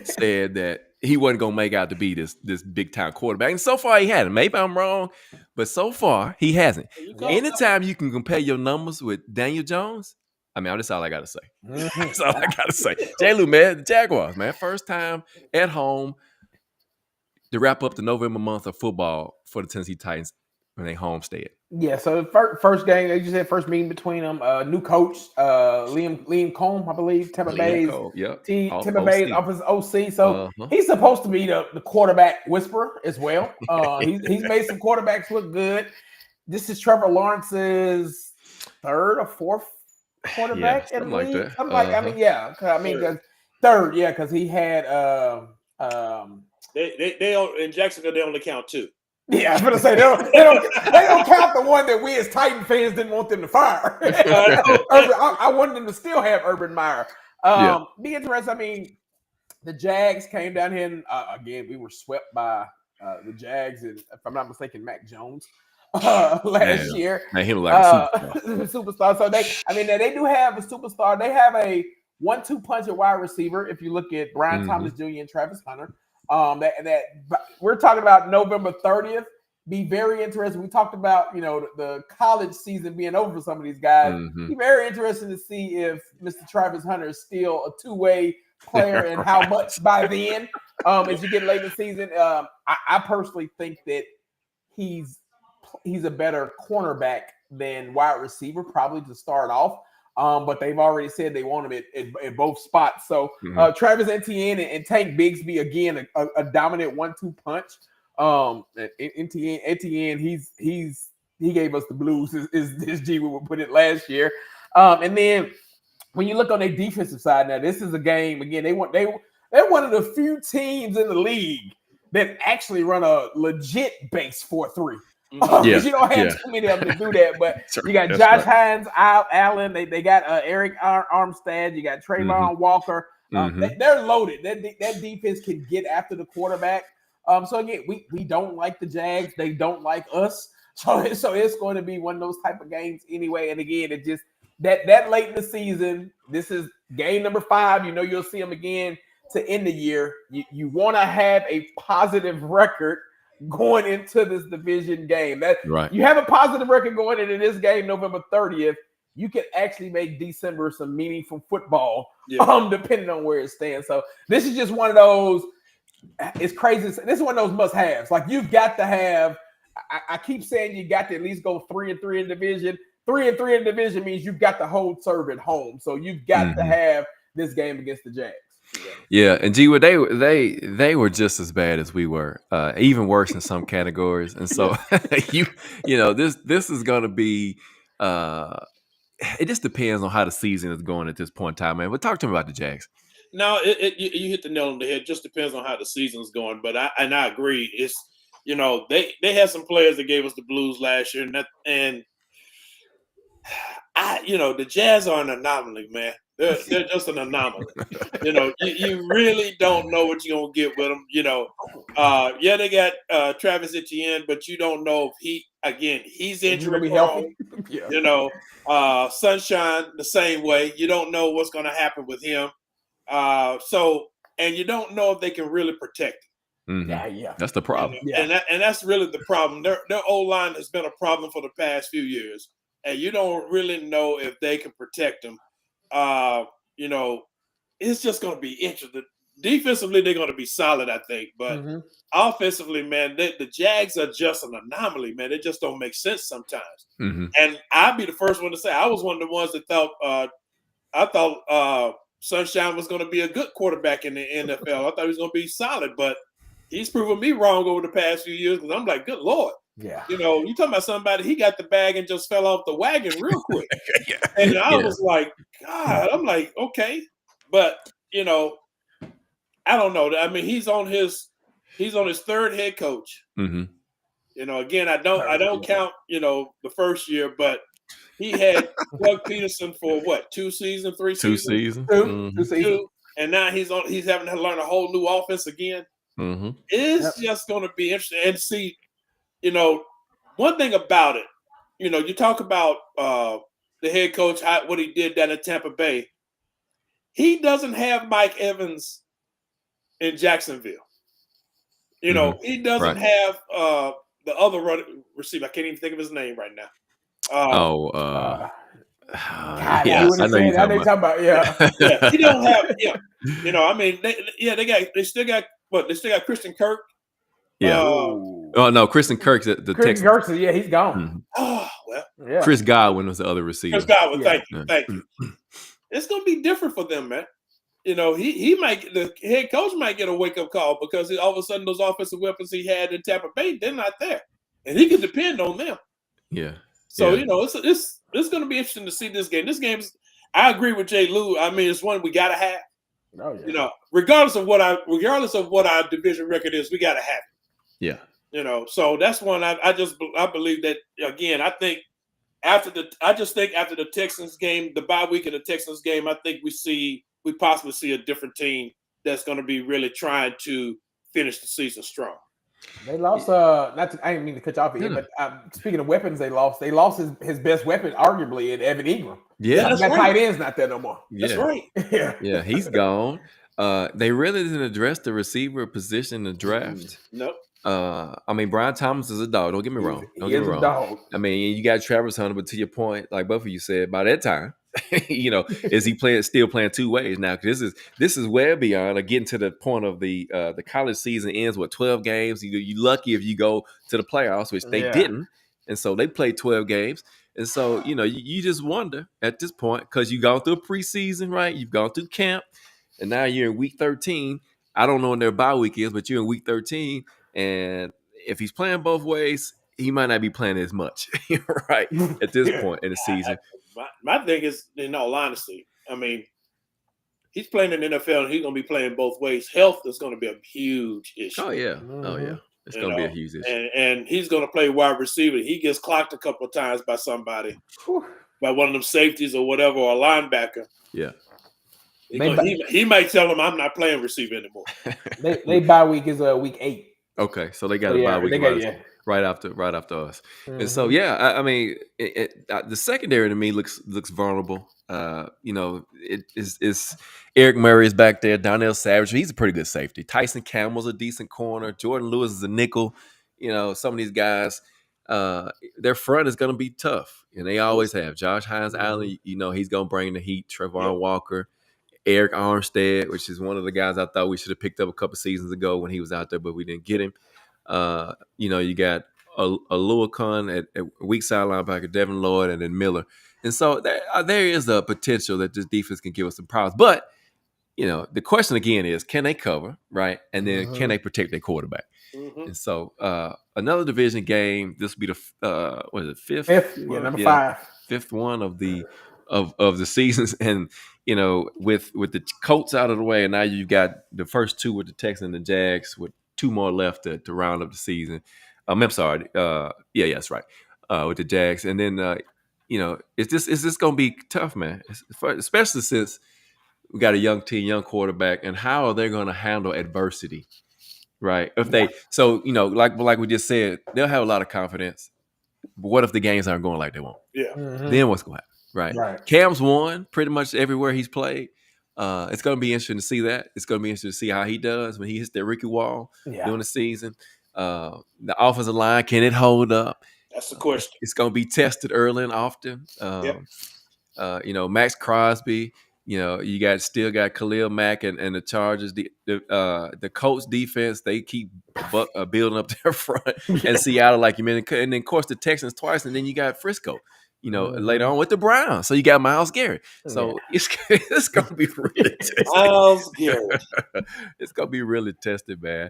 said that he wasn't gonna make out to be this big time quarterback. And so far he hadn't. Maybe I'm wrong, but so far he hasn't. Anytime you can compare your numbers with Daniel Jones, I mean, that's all I gotta say. That's all I gotta say. J. Lou, man, the Jaguars, man, first time at home to wrap up the November month of football for the Tennessee Titans when they homestead. Yeah, so the first game, they just had first meeting between them. New coach, Liam Cohn, I believe, Tampa Bay's offensive OC. So he's supposed to be the quarterback whisperer as well. He's made some quarterbacks look good. This is Trevor Lawrence's third or fourth quarterback in the league. Like that. Third, because he had they in Jacksonville they only count 2. Yeah, I'm gonna say they don't count the one that we as Titan fans didn't want them to fire. I wanted them to still have Urban Meyer. Be interesting. I mean, the Jags came down here and again we were swept by the Jags and, if I'm not mistaken, Mac Jones last year. Man, he looked like a superstar. So they do have a superstar. They have a 1-2 punch at wide receiver. If you look at Brian Thomas Jr. and Travis Hunter. That we're talking about November 30th. Be very interesting. We talked about, the college season being over for some of these guys. Be very interesting to see if Mr. Travis Hunter is still a two-way player and how much by then as you get late in the season. I personally think that he's a better cornerback than wide receiver, probably to start off. But they've already said they want him at both spots. So Travis Etienne and Tank Bigsby, again, a dominant 1-2 punch. Etienne, he gave us the blues, as G would put it last year. And then when you look on their defensive side now, this is a game, again, they're one of the few teams in the league that actually run a legit base 4-3. Because you don't have too many of them to do that, but you got Josh Hines, Allen, they got Eric Armstead, you got Trayvon Walker. They're loaded. That defense can get after the quarterback. So again, we don't like the Jags. They don't like us. So it's going to be one of those type of games anyway. And again, it just that late in the season, this is game number 5. You'll see them again to end the year. You want to have a positive record going into this division game. You have a positive record going into this game November 30th. You can actually make December some meaningful football, depending on where it stands. So this is just one of those. It's crazy. This is one of those must-haves. Like, you've got to have. I keep saying you got to at least go 3-3 in division. 3-3 in division means you've got to hold serve at home. So you've got to have this game against the Jags. Yeah, and G, they were just as bad as we were, even worse in some categories. And so this is going to be. It just depends on how the season is going at this point in time, man. But talk to me about the Jags. No, you hit the nail on the head. It just depends on how the season's going. But I agree. It's they had some players that gave us the blues last year, and the Jazz are an anomaly, man. They're just an anomaly. You really don't know what you're gonna get with them. They got Travis Etienne, but you don't know if he's injury prone. Sunshine the same way. You don't know what's gonna happen with him. And you don't know if they can really protect him. Yeah. That's the problem. And that's really the problem. Their O-line has been a problem for the past few years, and you don't really know if they can protect him. It's just going to be interesting. Defensively, they're going to be solid, I think. But offensively, man, the Jags are just an anomaly, man. They just don't make sense sometimes. And I'd be the first one to say I was one of the ones that thought Sunshine was going to be a good quarterback in the NFL. I thought he was going to be solid, but he's proven me wrong over the past few years because I'm like, good Lord. Yeah. You talking about somebody, he got the bag and just fell off the wagon real quick. And I was like, God, I'm like, okay. But, I don't know. I mean, he's on his third head coach. Again, I don't count, the first year, but he had Doug Peterson for what, 2 seasons, 3 seasons? 2 seasons. 2 seasons. And now he's having to learn a whole new offense again. It's just going to be interesting. And see, one thing about it, you talk about the head coach, what he did down in Tampa Bay. He doesn't have Mike Evans in Jacksonville. You know, he doesn't have the other receiver. I can't even think of his name right now. God, I know you're talking about. He don't have. Yeah, you know, I mean, they still got Christian Kirk. Yeah. Oh no, Christian Kirk's the Christian Kirk. Yeah, he's gone. Mm-hmm. Oh well. Yeah. Chris Godwin was the other receiver. Chris Godwin, thank you. It's gonna be different for them, man. You know, the head coach might get a wake up call because all of a sudden those offensive weapons he had in Tampa Bay, they're not there, and he can depend on them. Yeah. So you know, it's going to be interesting to see this game. This game's. I agree with Jay Lou. I mean, it's one we got to have. Oh, yeah. You know, regardless of what our division record is, we got to have it. Yeah. You know, so that's one. I believe that again. I think after the Texans game, the bye week and the Texans game, I think we possibly see a different team that's going to be really trying to finish the season strong. They lost. I didn't mean to cut you off here, but speaking of weapons, they lost his best weapon, arguably, in Evan Ingram. Yeah, that tight end's not there no more. That's right. Yeah, he's gone. They really didn't address the receiver position in the draft. Nope. I mean, Brian Thomas is a dog. Don't get me wrong. He is a dog. I mean, you got Travis Hunter, but to your point, like both of you said, by that time, you know, is he still playing two ways now? Because this is well beyond getting to the point of the college season ends with 12 games. You're lucky if you go to the playoffs, which they didn't, and so they played 12 games. And so, you know, you just wonder at this point because you've gone through a preseason, right? You've gone through camp, and now you're in week 13. I don't know when their bye week is, but you're in week 13, and if he's playing both ways, he might not be playing as much, right? At this point in the season. My thing is, in all honesty, I mean, he's playing in the NFL and he's going to be playing both ways. Health is going to be a huge issue. Oh, yeah. Oh, yeah. It's going to be a huge issue. And he's going to play wide receiver. He gets clocked a couple of times by somebody, by one of them safeties or whatever, or a linebacker. Yeah. He might tell him, I'm not playing receiver anymore. They bye week is week 8. Okay, so they got a bye week right after us, and so I mean, the secondary to me looks vulnerable. You know, it's Eric Murray is back there, Donnell Savage, he's a pretty good safety. Tyson Campbell's a decent corner. Jordan Lewis is a nickel. You know, some of these guys, their front is going to be tough, and they always have. Josh Hines-Allen, you know, he's going to bring the heat. Trevon Walker. Eric Armstead, which is one of the guys I thought we should have picked up a couple seasons ago when he was out there, but we didn't get him. You know, you got Oluokun at weak side linebacker, Devin Lloyd, and then Miller. And so there is a potential that this defense can give us some problems. But, you know, the question again is, can they cover, right? And then can they protect their quarterback? And so another division game, this will be the fifth? Number 5. Fifth one of the seasons. And, you know, with the Colts out of the way, and now you've got the first two with the Texans and the Jags with 2 more left to round up the season. I'm sorry. That's right. With the Jags. And then, you know, it's just going to be tough, man, especially since we got a young team, young quarterback, and how are they going to handle adversity, right? So, you know, like we just said, they'll have a lot of confidence. But what if the games aren't going like they want? Yeah. Then what's going to happen? Right. Cam's won pretty much everywhere he's played. It's going to be interesting to see that. It's going to be interesting to see how he does when he hits that rookie wall during the season. The offensive line, can it hold up? That's the question. It's going to be tested early and often. You know, Max Crosby. You know, you still got Khalil Mack and the Chargers. The Colts defense, they keep building up their front. And Seattle, like you mentioned, and then of course the Texans twice, and then you got Frisco. You know, later on with the Browns. So you got Myles Garrett. So it's going to be really tested. Myles Garrett. It's going to be really tested, man.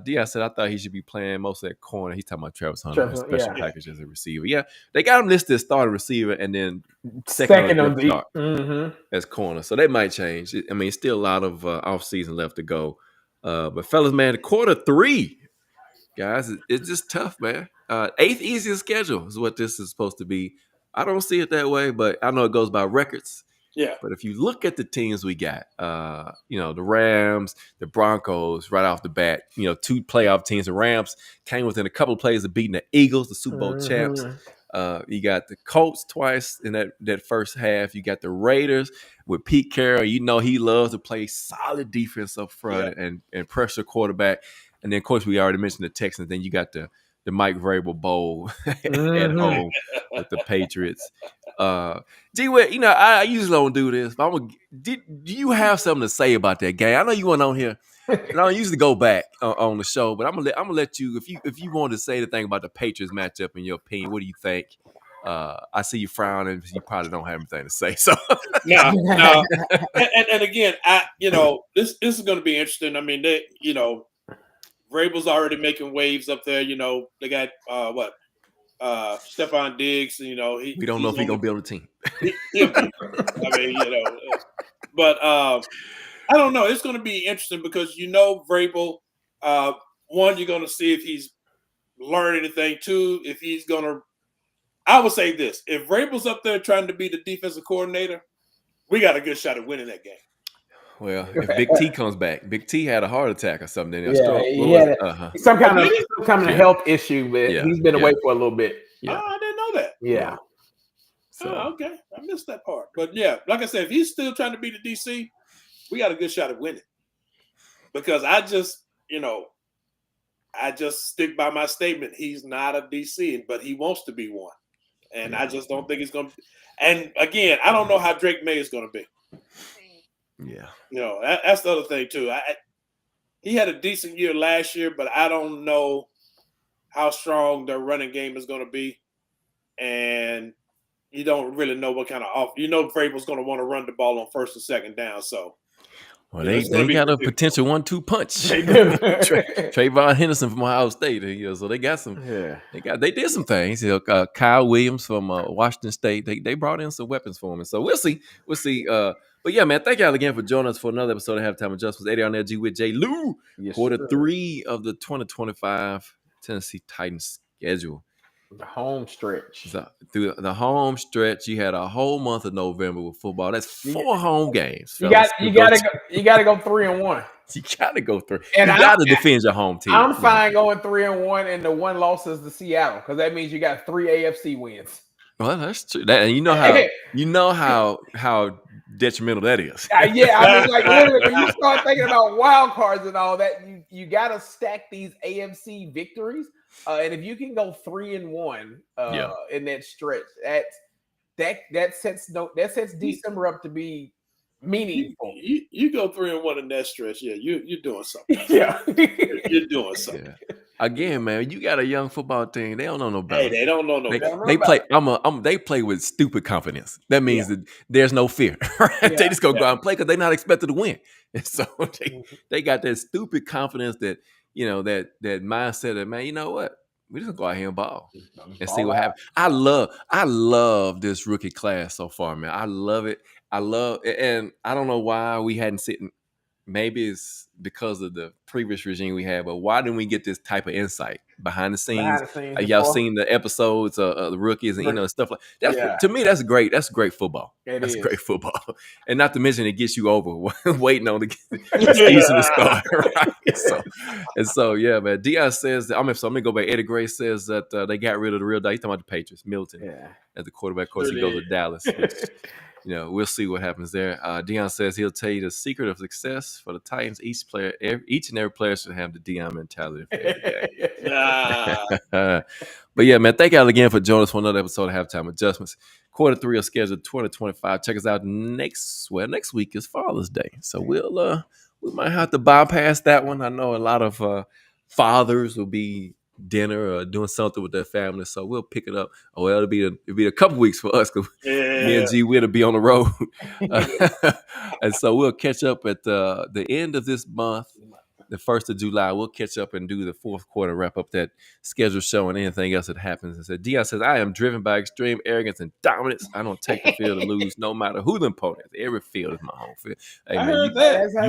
Dion said I thought he should be playing mostly at corner. He's talking about Travis Hunter, special package as a receiver. Yeah, they got him listed as starting receiver and then second on the start as corner. So they might change. I mean, still a lot of off-season left to go. But fellas, man, quarter 3, guys, it's just tough, man. 8th easiest schedule is what this is supposed to be. I don't see it that way, but I know it goes by records. Yeah. But if you look at the teams we got, you know, the Rams, the Broncos, right off the bat, you know, 2 playoff teams. The Rams came within a couple of plays of beating the Eagles, the Super Bowl champs. You got the Colts twice in that first half. You got the Raiders with Pete Carroll. You know he loves to play solid defense up front and pressure quarterback. And then, of course, we already mentioned the Texans. Then you got the Mike Vrabel Bowl at home with the Patriots. G-Wet, you know, I usually don't do this, but do you have something to say about that game? I know you weren't on here, and I don't usually go back on the show, but I'm gonna let you, if you want to say the thing about the Patriots matchup in your opinion, what do you think? I see you frowning. You probably don't have anything to say. So no. And again, this is going to be interesting. I mean, Vrabel's already making waves up there. You know, they got Stephon Diggs. You know, we don't know if he's gonna build a team. I mean, but I don't know. It's going to be interesting because Vrabel. One, you're going to see if he's learned anything. Two, if he's going to. I would say this: if Vrabel's up there trying to be the defensive coordinator, we got a good shot at winning that game. Well, if Big T comes back, Big T had a heart attack or something. Some kind of health issue, but he's been away for a little bit. Yeah. Oh, I didn't know that. Yeah. So. Oh, okay. I missed that part. But yeah, like I said, if he's still trying to be the DC, we got a good shot at winning. Because I just stick by my statement. He's not a DC, but he wants to be one. And I just don't think it's going to – and, again, I don't know how Drake May is going to be. Yeah. That's the other thing, too. He had a decent year last year, but I don't know how strong their running game is going to be. And you don't really know what kind of – Vrabel's going to want to run the ball on first and second down, so – well, they got a potential 1-2 punch. Trayvon Henderson from Ohio State, so they got some. Yeah, they did some things. Kyle Williams from Washington State. They brought in some weapons for him, and so we'll see. But yeah, man, thank y'all again for joining us for another episode of Halftime Adjustments. Eddie Arnett with J. Lou. Yes, Quarter 3 of the 2025 Tennessee Titans schedule. The home stretch. So, through the home stretch, you had a whole month of November with football. That's 4 home games. You got to go 3-1. You got to go 3. And you got to defend your home team. I'm fine going 3-1, and the one loss is the Seattle because that means you got 3 AFC wins. Well, that's true. And you know how detrimental that is. I mean, like literally, when you start thinking about wild cards and all that, you got to stack these AFC victories. And if you can go 3-1 in that stretch, that sets December up to be meaningful. You go 3-1 in that stretch, you're doing something. Yeah, you're doing something. Yeah. Again, man, you got a young football team. They don't know no better. Hey, they don't know no better. They play. They play with stupid confidence. That means that there's no fear. Right? Yeah. They just go out and play because they're not expected to win. And so they got that stupid confidence that. That mindset of, man, you know what? We just go out here and ball and see what happens. I love this rookie class so far, man. I love it. And I don't know why we hadn't seen. Maybe it's because of the previous regime we had, but why didn't we get this type of insight behind the scenes? Y'all seen the episodes of the rookies and stuff like that. Yeah. To me, that's great. That's great football. That's great football, and not to mention it gets you over waiting on the season to start. Right? So yeah, man. Dion says that. So I'm gonna go back. Eddie Gray says that they got rid of the real. He's talking about the Patriots. Milton as the quarterback. Of course, he goes to Dallas. Which, we'll see what happens there. Dion says he'll tell you the secret of success for the Titans. Each and every player should have the Dion mentality. But yeah, man, thank y'all again for joining us for another episode of Halftime Adjustments. Quarter 3 of schedule 2025. Check us out next week is Father's Day. So we might have to bypass that one. I know a lot of fathers will be dinner or doing something with their family, so we'll pick it up. Well, it'll be a couple weeks for us because me and G will be on the road, and so we'll catch up at the end of this month, the 1st of July. We'll catch up and do the 4th quarter, wrap up that schedule show and anything else that happens. And so Dion says, I am driven by extreme arrogance and dominance. I don't take the field to lose, no matter who the opponent is. Every field is my home field. Hey, man,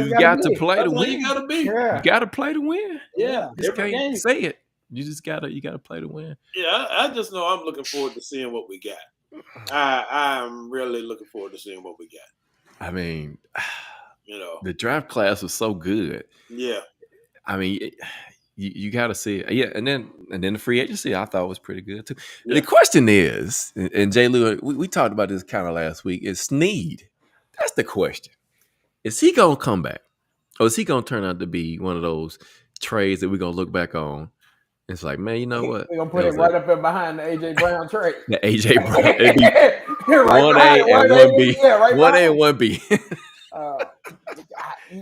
you got to play to win. You got to play to win. Yeah, you just can't say it. You just gotta play to win. Yeah, I just know I'm looking forward to seeing what we got. I'm really looking forward to seeing what we got. I mean, the draft class was so good. Yeah. I mean, you got to see it. Yeah, and then the free agency I thought was pretty good too. Yeah. The question is, and J. Lou, we talked about this kind of last week, is Snead. That's the question. Is he gonna come back, or is he gonna turn out to be one of those trades that we're gonna look back on. It's like, man, you know what? We're gonna put it right up there behind the AJ Brown trade. The AJ Brown. It'd be right 1A and 1B. Yeah, right 1A and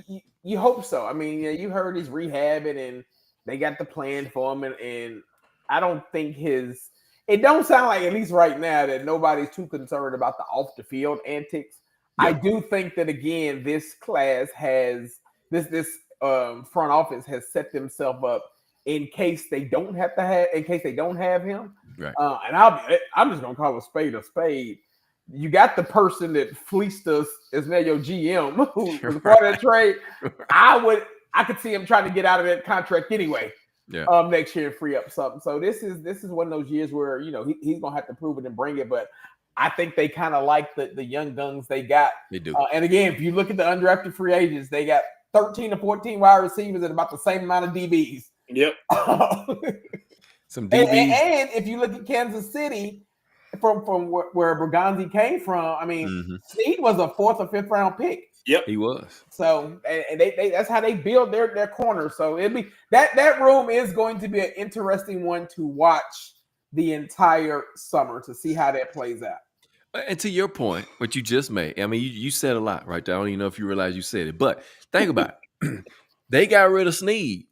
1B. You hope so. I mean, you heard he's rehabbing and they got the plan for him, and I don't think it don't sound like, at least right now, that nobody's too concerned about the off the field antics. Yeah. I do think that, again, this class has this front office has set themselves up in case they don't have him. Right. And I'm just gonna call a spade a spade. You got the person that fleeced us as now your GM who was part of that trade. I could see him trying to get out of that contract anyway. Yeah. Next year and free up something. So this is one of those years where he's gonna have to prove it and bring it. But I think they kind of like the young guns they got. They do. And again, if you look at the undrafted free agents, they got 13 to 14 wide receivers and about the same amount of DBs. Yep. Some DBs. And if you look at Kansas City, from where Bergonzi came from, I mean, Snead was a 4th or 5th round pick. Yep, he was. So, and they that's how they build their corner. So it'll be that room is going to be an interesting one to watch the entire summer to see how that plays out. And to your point, what you just made, I mean, you said a lot right there. I don't even know if you realize you said it, but think about it. They got rid of Snead,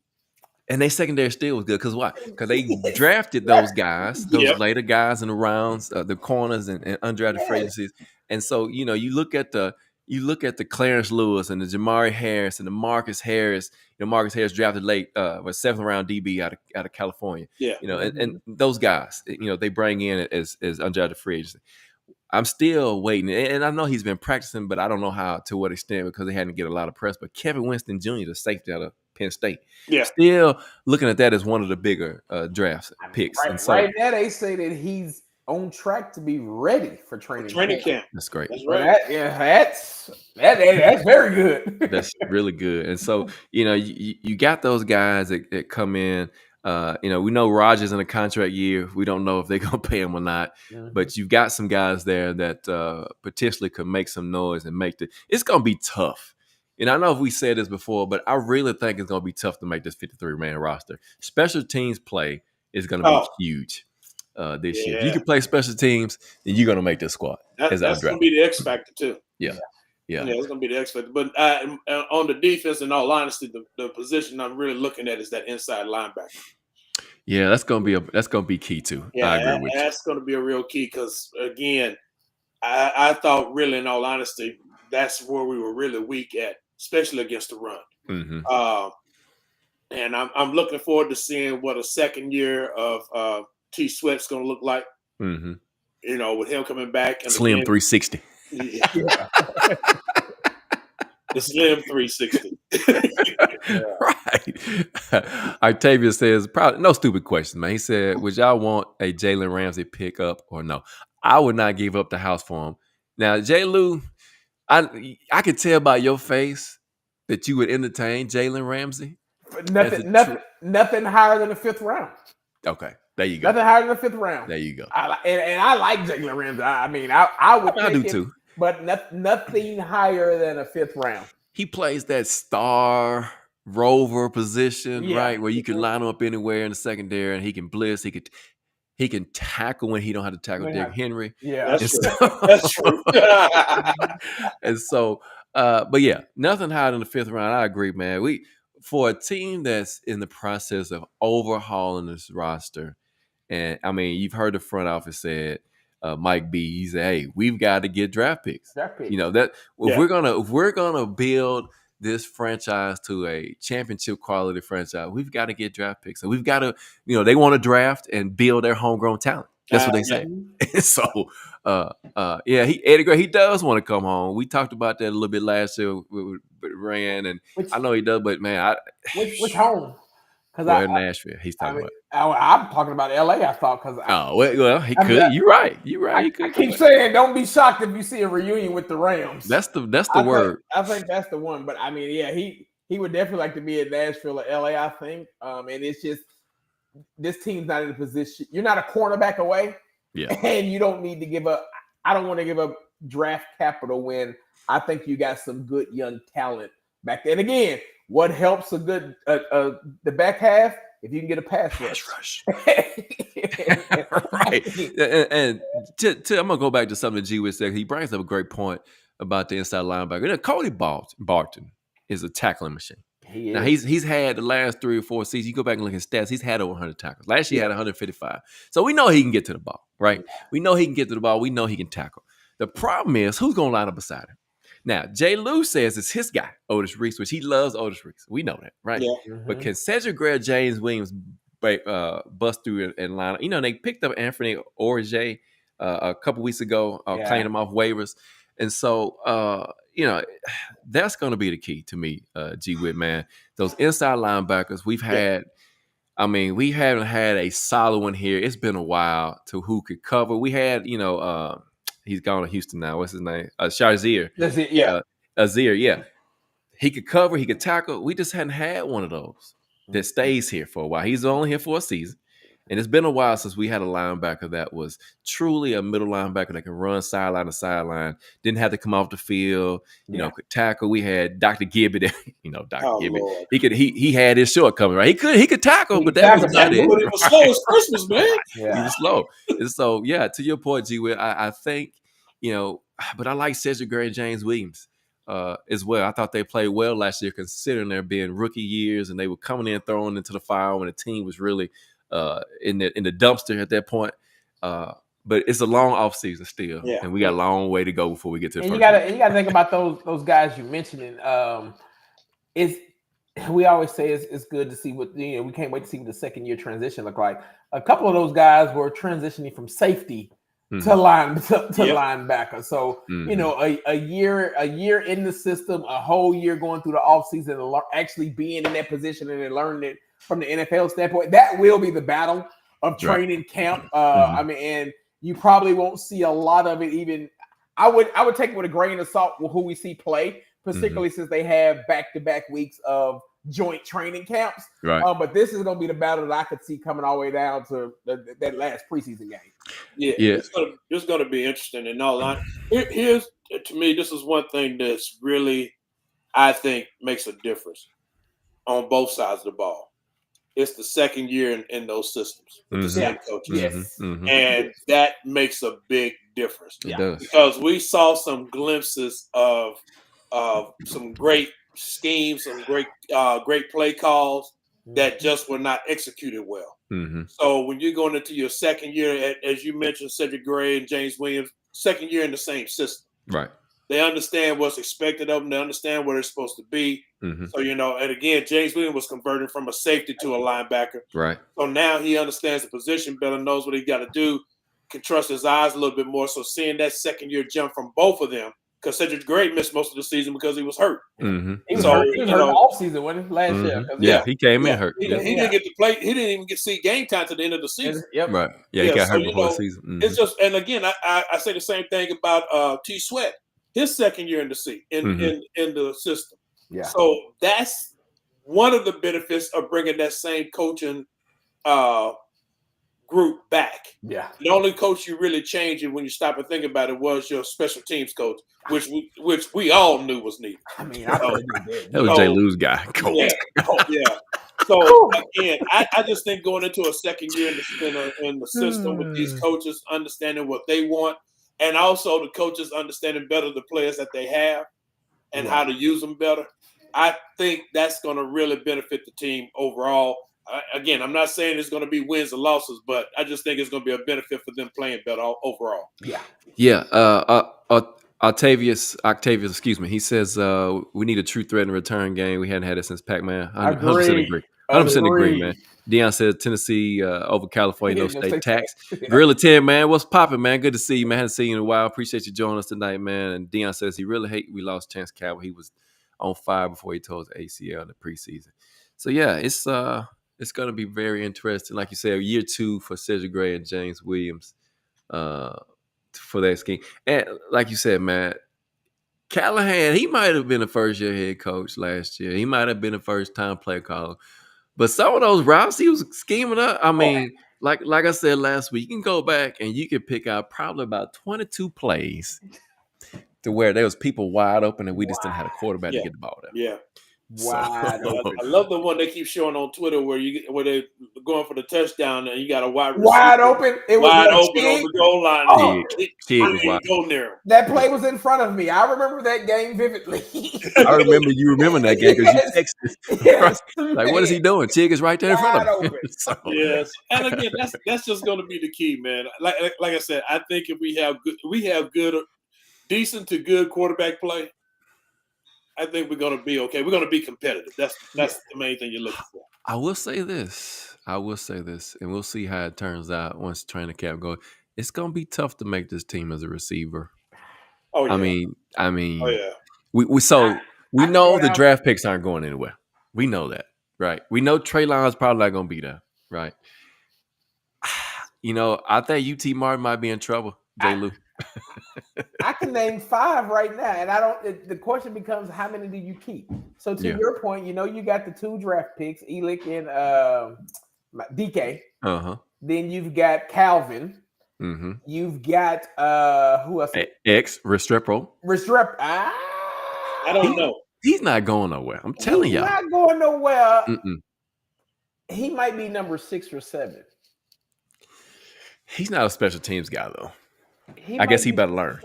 and their secondary still was good. Because why? Because they drafted those guys, those later guys in the rounds, the corners and undrafted free agencies. And so, you look at the Clarence Lewis and the Jamari Harris and the Marcus Harris. Marcus Harris drafted late, 7th round DB out of California. Yeah, and those guys, they bring in as undrafted free agents. I'm still waiting, and I know he's been practicing, but I don't know to what extent because they hadn't get a lot of press. But Kevin Winston Jr., the safety out of Penn State, still looking at that as one of the bigger draft picks. Right now, they say that he's on track to be ready for training camp. That's great. That's right. That's very good. That's really good. And so, you got those guys that come in. We know Rodgers in a contract year. We don't know if they're going to pay him or not. But you've got some guys there that potentially could make some noise and it's going to be tough. And I know we said this before, but I really think it's going to be tough to make this 53-man roster. Special teams play is going to be huge this year. If you can play special teams, then you're going to make this squad. That's going to be the X factor too. Yeah, it's going to be the X factor. But on the defense, in all honesty, the position I'm really looking at is that inside linebacker. Yeah, that's going to be key too. Yeah, I agree with you. That's going to be a real key because again, I thought really, in all honesty, that's where we were really weak at, especially against the run. And I'm looking forward to seeing what a second year of T. Sweat's going to look like. With him coming back and Slim 360. Yeah. The Slim 360. Right. Octavia says, probably no stupid question, man. He said, would y'all want a Jalen Ramsey pickup or no? I would not give up the house for him. Now, J. Lou, I could tell by your face that you would entertain Jalen Ramsey. Nothing higher than the 5th round. Okay. There you go. Nothing higher than the 5th round. There you go. And I like Jalen Ramsey. I mean, I would. I do too. But nothing higher than a 5th round. He plays that star rover position, right, where you can line him up anywhere in the secondary, and he can blitz. He can tackle when he don't have to tackle Derrick Henry. Yeah, that's true. And so, but yeah, nothing higher than the 5th round. I agree, man. For a team that's in the process of overhauling this roster, and I mean, you've heard the front office said, Mike B, he said, "Hey, we've got to get draft picks. That if we're gonna build this franchise to a championship quality franchise, we've got to get draft picks, and we've got to, they want to draft and build their homegrown talent. That's what they say. So, Eddie Gray, he does want to come home. We talked about that a little bit last year with Rand, and I know he does, but man, which home? Because Nashville, he's talking about. I'm talking about LA. I thought because he could. You're right. I keep saying, don't be shocked if you see a reunion with the Rams. That's the word. I think that's the one. But I mean, he would definitely like to be in Nashville or LA. I think, and it's just this team's not in a position. You're not a cornerback away, and you don't need to give up. I don't want to give up draft capital when I think you got some good young talent back there. And again, what helps a good the back half? If you can get a pass rush. Right. And I'm gonna go back to something that G Witt said. He brings up a great point about the inside linebacker. You know, Cody Barton is a tackling machine. Now he's had the last 3 or 4 seasons. You go back and look at his stats. He's had over 100 tackles. Last year he had 155. So we know he can get to the ball, right? We know he can get to the ball. We know he can tackle. The problem is who's gonna line up beside him. Now, Jay Lou says it's his guy, Otis Reese, which he loves Otis Reese. We know that, right? Yeah. Mm-hmm. But can Cedric Gray, James Williams bust through and line up? You know, they picked up Anthony Orje a couple weeks ago, claimed him off waivers. And so, you know, that's going to be the key to me, G Witt, man. Those inside linebackers we've had, we haven't had a solid one here. It's been a while to who could cover. We had, you know, he's gone to Houston now. What's his name? Shazier. That's it, yeah. Azir, yeah. He could cover, he could tackle. We just hadn't had one of those that stays here for a while. He's only here for a season. And it's been a while since we had a linebacker that was truly a middle linebacker that can run sideline to sideline, didn't have to come off the field, you know, could tackle. We had Dr. Gibby there, you know, Dr. Gibby. Lord. He had his shortcoming, right? He could tackle, but that was not it. But it was slow as Christmas, man. He was slow. And so, yeah, to your point, G Witt, I think, you know, but I like Cedric Gray and James Williams as well. I thought they played well last year, considering there being rookie years, and they were coming in throwing into the fire when the team was really in the dumpster at that point. But it's a long offseason still, and we got a long way to go before we get to the and first. You gotta think about those guys you mentioned. We always say it's good to see what, you know, we can't wait to see what the second year transition look like. A couple of those guys were transitioning from safety to linebacker. So, you know, a year in the system, a whole year going through the offseason and actually being in that position and then learning it from the NFL standpoint, that will be the battle of training camp. And you probably won't see a lot of it. Even I would take it with a grain of salt with who we see play, particularly since they have back-to-back weeks of joint training camps. Right. But this is going to be the battle that I could see coming all the way down to that last preseason game. Yeah. It's going to be interesting. And all here's to me, this is one thing that's really, I think, makes a difference on both sides of the ball. It's the second year in those systems with the same coaches. Yes. And that makes a big difference. It does. Because we saw some glimpses of some great schemes, some great play calls that just were not executed well. So when you're going into your second year, as you mentioned, Cedric Gray and James Williams, second year in the same system. Right. They understand what's expected of them. They understand where they're supposed to be. So, you know, and again, James Williams was converted from a safety to a linebacker. Right. So now he understands the position better, knows what he got to do, can trust his eyes a little bit more. So seeing that second year jump from both of them, because Cedric Gray missed most of the season because he was hurt. He was hurt all season, wasn't he, last year? Yeah, he came in hurt. He didn't get to play. He didn't even get to see game time to the end of the season. Right. Yeah, he got hurt before the season. It's just, and again, I say the same thing about T. Sweat. His second year in the in the system. Yeah. So that's one of the benefits of bringing that same coaching group back. Yeah. The only coach you really changed when you stop and think about it was your special teams coach, which we all knew was needed. I mean, I that was Jay Lou's guy. Coach. Yeah. So again, I just think going into a second year in the system with these coaches understanding what they want, and also the coaches understanding better the players that they have and how to use them better, I think that's going to really benefit the team overall. Again, I'm not saying it's going to be wins and losses, but I just think it's going to be a benefit for them playing better overall. Yeah. Octavius, excuse me. He says we need a true threat in return game. We hadn't had it since Pac-Man. 100% agree. 100% agree, man. Deion says Tennessee over California, no state tax. Gorilla 10, man. What's popping, man? Good to see you, man. Haven't seen you in a while. Appreciate you joining us tonight, man. And Deion says he really hate we lost Chance Cowell. He was on fire before he tore his ACL in the preseason. So yeah, it's going to be very interesting. Like you said, year 2 for Cedric Gray and James Williams for that scheme. And like you said, man, Callahan, he might have been a first-year head coach last year. He might have been a first-time play caller. But some of those routes he was scheming up, I mean, like I said last week, you can go back and you can pick out probably about 22 plays to where there was people wide open and we just didn't have a quarterback to get the ball there. Yeah. Wide open. I love the one they keep showing on Twitter where they're going for the touchdown and you got a wide receiver. Wide open. It was wide open on the goal line. Oh, go near. That play was in front of me. I remember that game vividly. I remember you remember that game because you texted. Yes, like, what is he doing? Chig is right there in front of him. So. Yes, and again, that's just going to be the key, man. Like I said, I think if we have good, decent to good quarterback play, I think we're going to be okay. We're going to be competitive. That's the main thing you're looking for. I will say this, and we'll see how it turns out once training camp goes. It's going to be tough to make this team as a receiver. Oh yeah. I mean. Oh yeah. We know the draft picks aren't going anywhere. We know that, right? We know Trey Lyons probably not going to be there, right? I think UT Martin might be in trouble, J. Lou. I can name 5 right now, and the question becomes, how many do you keep? So to your point, you got the 2 draft picks, Elick and DK. Uh-huh. Then you've got Calvin. Mm-hmm. You've got who else? Restrepo. I don't know. He's not going nowhere. I'm telling y'all. He's not going nowhere. He might be number 6 or 7. He's not a special teams guy, though. I guess he better learn.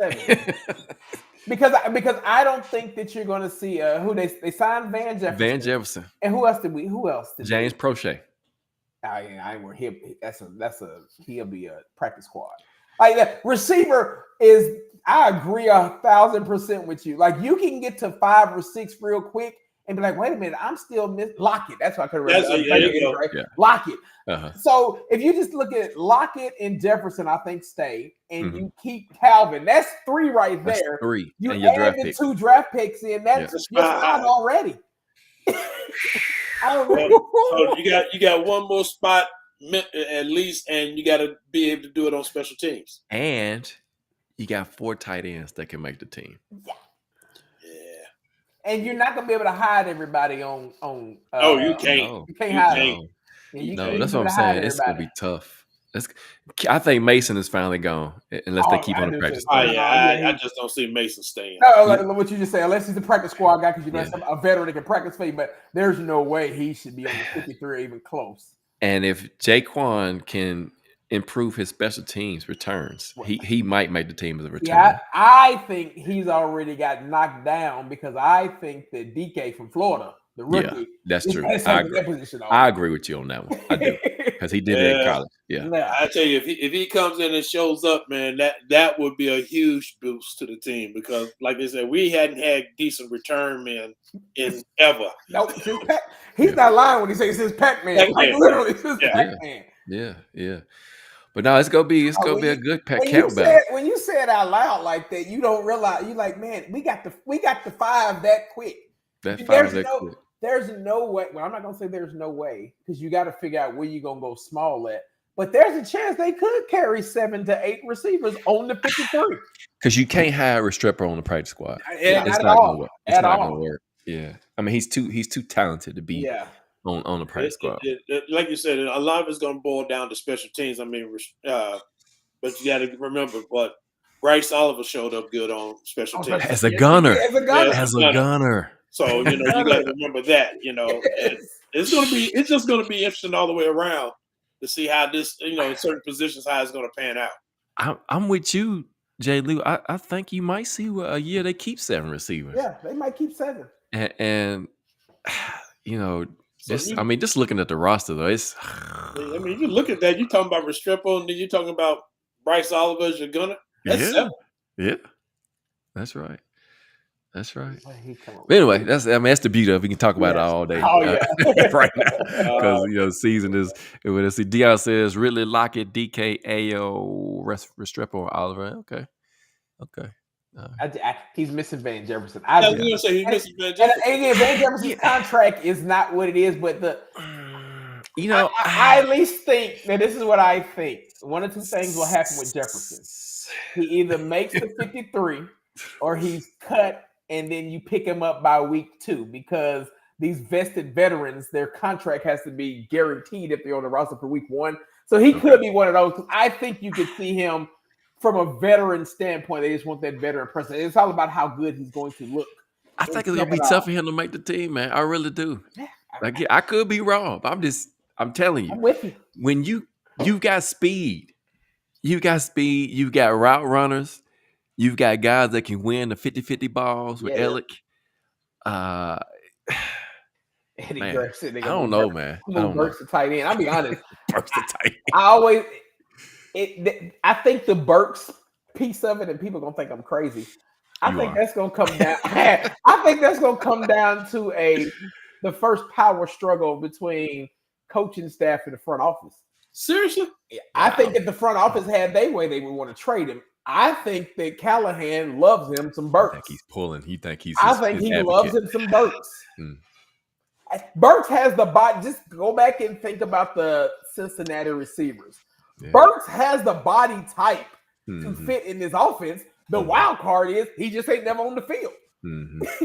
because I don't think that you're going to see who they signed Van Jefferson. Van Jefferson. And who else did James Prochet. I ain't him. He'll be a practice squad. Like the receiver is. I agree 1,000% with you. Like you can get to 5 or 6 real quick and be like, wait a minute, I'm still Lockett. That's what I could remember. Right? Yeah. Lockett. Uh-huh. So if you just look at Lockett and Jefferson, I think stay, and you keep Calvin. That's 3 right there. That's 3. You and your add draft the pick. 2 draft picks in. That's just 5 already. So you got one more spot at least, and you got to be able to do it on special teams. And you got 4 tight ends that can make the team. Yeah. And you're not gonna be able to hide everybody on. You can't. You can't hide. No, that's what I'm saying. It's gonna be tough. I think Mason is finally gone unless they keep on the practice. I just don't see Mason staying. No, like what you just said, unless he's a practice squad guy, because a veteran that can practice for you, but there's no way he should be on the 53 or even close. And if Jaquan can improve his special teams returns, he might make the team as a return. Yeah, I think he's already got knocked down because I think that DK from Florida, the rookie, that's true. I agree with you on that one. I do, because he did it in college. Yeah, I tell you, if he comes in and shows up, man, that would be a huge boost to the team because, like I said, we hadn't had decent return men in ever. Nope, he's not lying when he says his Pac-Man. Like literally, his Pac-Man. Yeah. But no, it's gonna be a good camp battle. When you say it out loud like that, you don't realize you're like, man, we got the 5 that quick. There's no way. Well, I'm not gonna say there's no way because you got to figure out where you're gonna go small at. But there's a chance they could carry 7 to 8 receivers on the 53. Because you can't hire Restrepo on the practice squad. It's not gonna work. It's not gonna work. Yeah, I mean he's too talented to be. On the practice squad. Like you said, a lot of it's going to boil down to special teams. I mean, but you got to remember, but Bryce Oliver showed up good on special teams. As a gunner. So, you got to remember that, it's just going to be interesting all the way around to see how this, in certain positions, how it's going to pan out. I'm with you, J. Lou. I think you might see a year they keep 7 receivers. Yeah, they might keep 7. And just looking at the roster though, it's. I mean, you look at that. You're talking about Restrepo, and then you're talking about Bryce Oliver as your gunner. That's 7. Yeah, that's right. But anyway, that's the beauty of it. We can talk about it all day. Oh yeah, right now because season is. When I see Dion says Ridley, Lockett, DK, Ayo, Restrepo, Oliver. Okay. He's missing Van Jefferson. I was going to say he's missing Van Jefferson. And again, Van Jefferson's contract is not what it is, but I at least think that this is what I think. One of 2 things will happen with Jefferson. He either makes the 53 or he's cut, and then you pick him up by week 2 because these vested veterans, their contract has to be guaranteed if they're on the roster for week 1. So he could be one of those. I think you could see him. From a veteran standpoint, they just want that veteran person. It's all about how good he's going to look. I think it's gonna be tough for him to make the team, man. I really do. Yeah, like, I could be wrong. I'm telling you. I'm with you. When you've got speed, you've got route runners, you've got guys that can win the 50-50 balls with Ellick. Eddie Man, Burks, I don't know, man. Burks the tight end. I'll be honest. Burks the tight end. I think the Burks piece of it, and people are gonna think I'm crazy. I think that's gonna come down. I think that's gonna come down to the first power struggle between coaching staff and the front office. Seriously? I think if the front office had their way, they would want to trade him. I think that Callahan loves him some Burks. I think he's pulling. He loves him some Burks. Burks has the body. Just go back and think about the Cincinnati receivers. Yeah. Burks has the body type to fit in this offense. The wild card is he just ain't never on the field.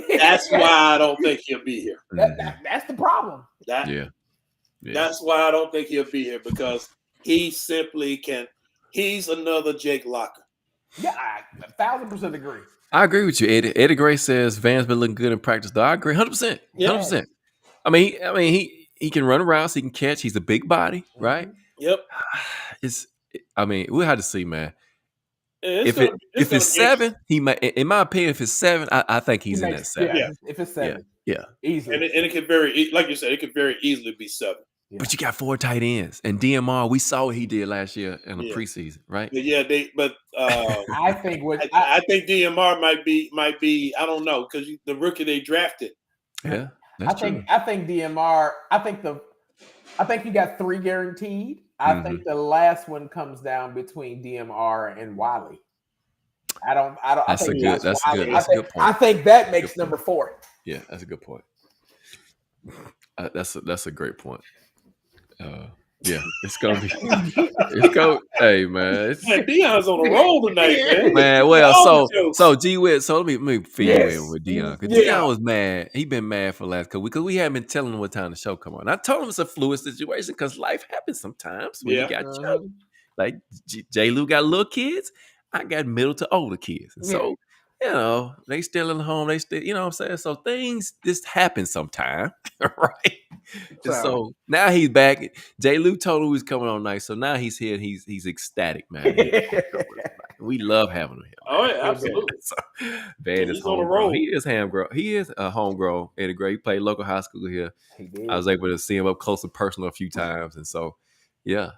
That's why I don't think he'll be here. That's the problem. That's why I don't think he'll be here, because he simply can. He's another Jake Locker. Yeah, I 1,000% agree. I agree with you, Eddie. Eddie Gray says Van's been looking good in practice, though. I agree 100%. 100%. I mean, he can run around, so he can catch. He's a big body, right? Yep. We'll have to see, man. If it's 7, he might. In my opinion, if it's 7, I think he's in that 7. Yeah. If it's 7, easily. And it could like you said, it could very easily be 7. Yeah. But you got 4 tight ends, and DMR. We saw what he did last year in the preseason, right? But I think I think DMR might be. I don't know, because the rookie they drafted. Yeah. I think DMR. I think you got 3 guaranteed. I think the last one comes down between DMR and Wiley. That's a good point. I think that makes number 4. Yeah, that's a good point. That's a great point. It's gonna be. Hey, man. Deion's on a roll tonight, man. Well, so G-Wit. So let me fill you in with Deion. Because Deion was mad. He been mad for the last couple weeks because we haven't been telling him what time the show come on. I told him it's a fluid situation because life happens sometimes when you got children. Like J. Lou got little kids. I got middle to older kids. And so, they still in the home. They still, you know what I'm saying? So things just happen sometime, right? So now he's back. J. Lou told him he was coming on night. So now he's here and he's ecstatic, man. We love having him here. Oh, yeah, absolutely. So, Van is homegrown. He is homegrown. He is a homegrown Eddie Gray. He played local high school here. He did. I was able to see him up close and personal a few times. And so, it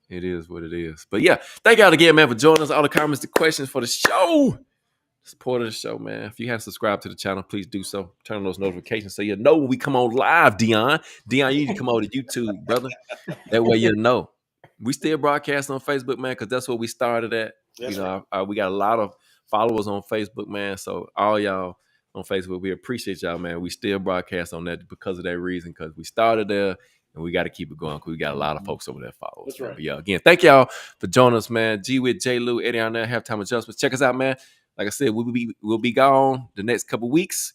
is what it is. But thank y'all again, man, for joining us. All the comments, the questions for the show. Support of the show, man. If you haven't subscribed to the channel, please do so. Turn on those notifications so you know when we come on live, Deion. Deion, you need to come over to YouTube, brother. That way you'll know. We still broadcast on Facebook, man, because that's where we started at. That's we got a lot of followers on Facebook, man. So all y'all on Facebook, we appreciate y'all, man. We still broadcast on that because of that reason, because we started there. And we got to keep it going because we got a lot of folks over there following us. That's right. But again, thank y'all for joining us, man. G-Wit, J. Lou, Eddie on there, Halftime Adjustments. Check us out, man. Like I said, we'll be gone the next couple weeks.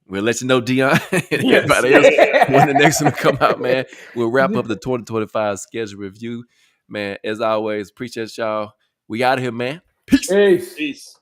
We'll let you know, Deion, and everybody else when the next one come out, man. We'll wrap up the 2025 schedule review, man. As always, appreciate y'all. We out of here, man. Peace. Peace.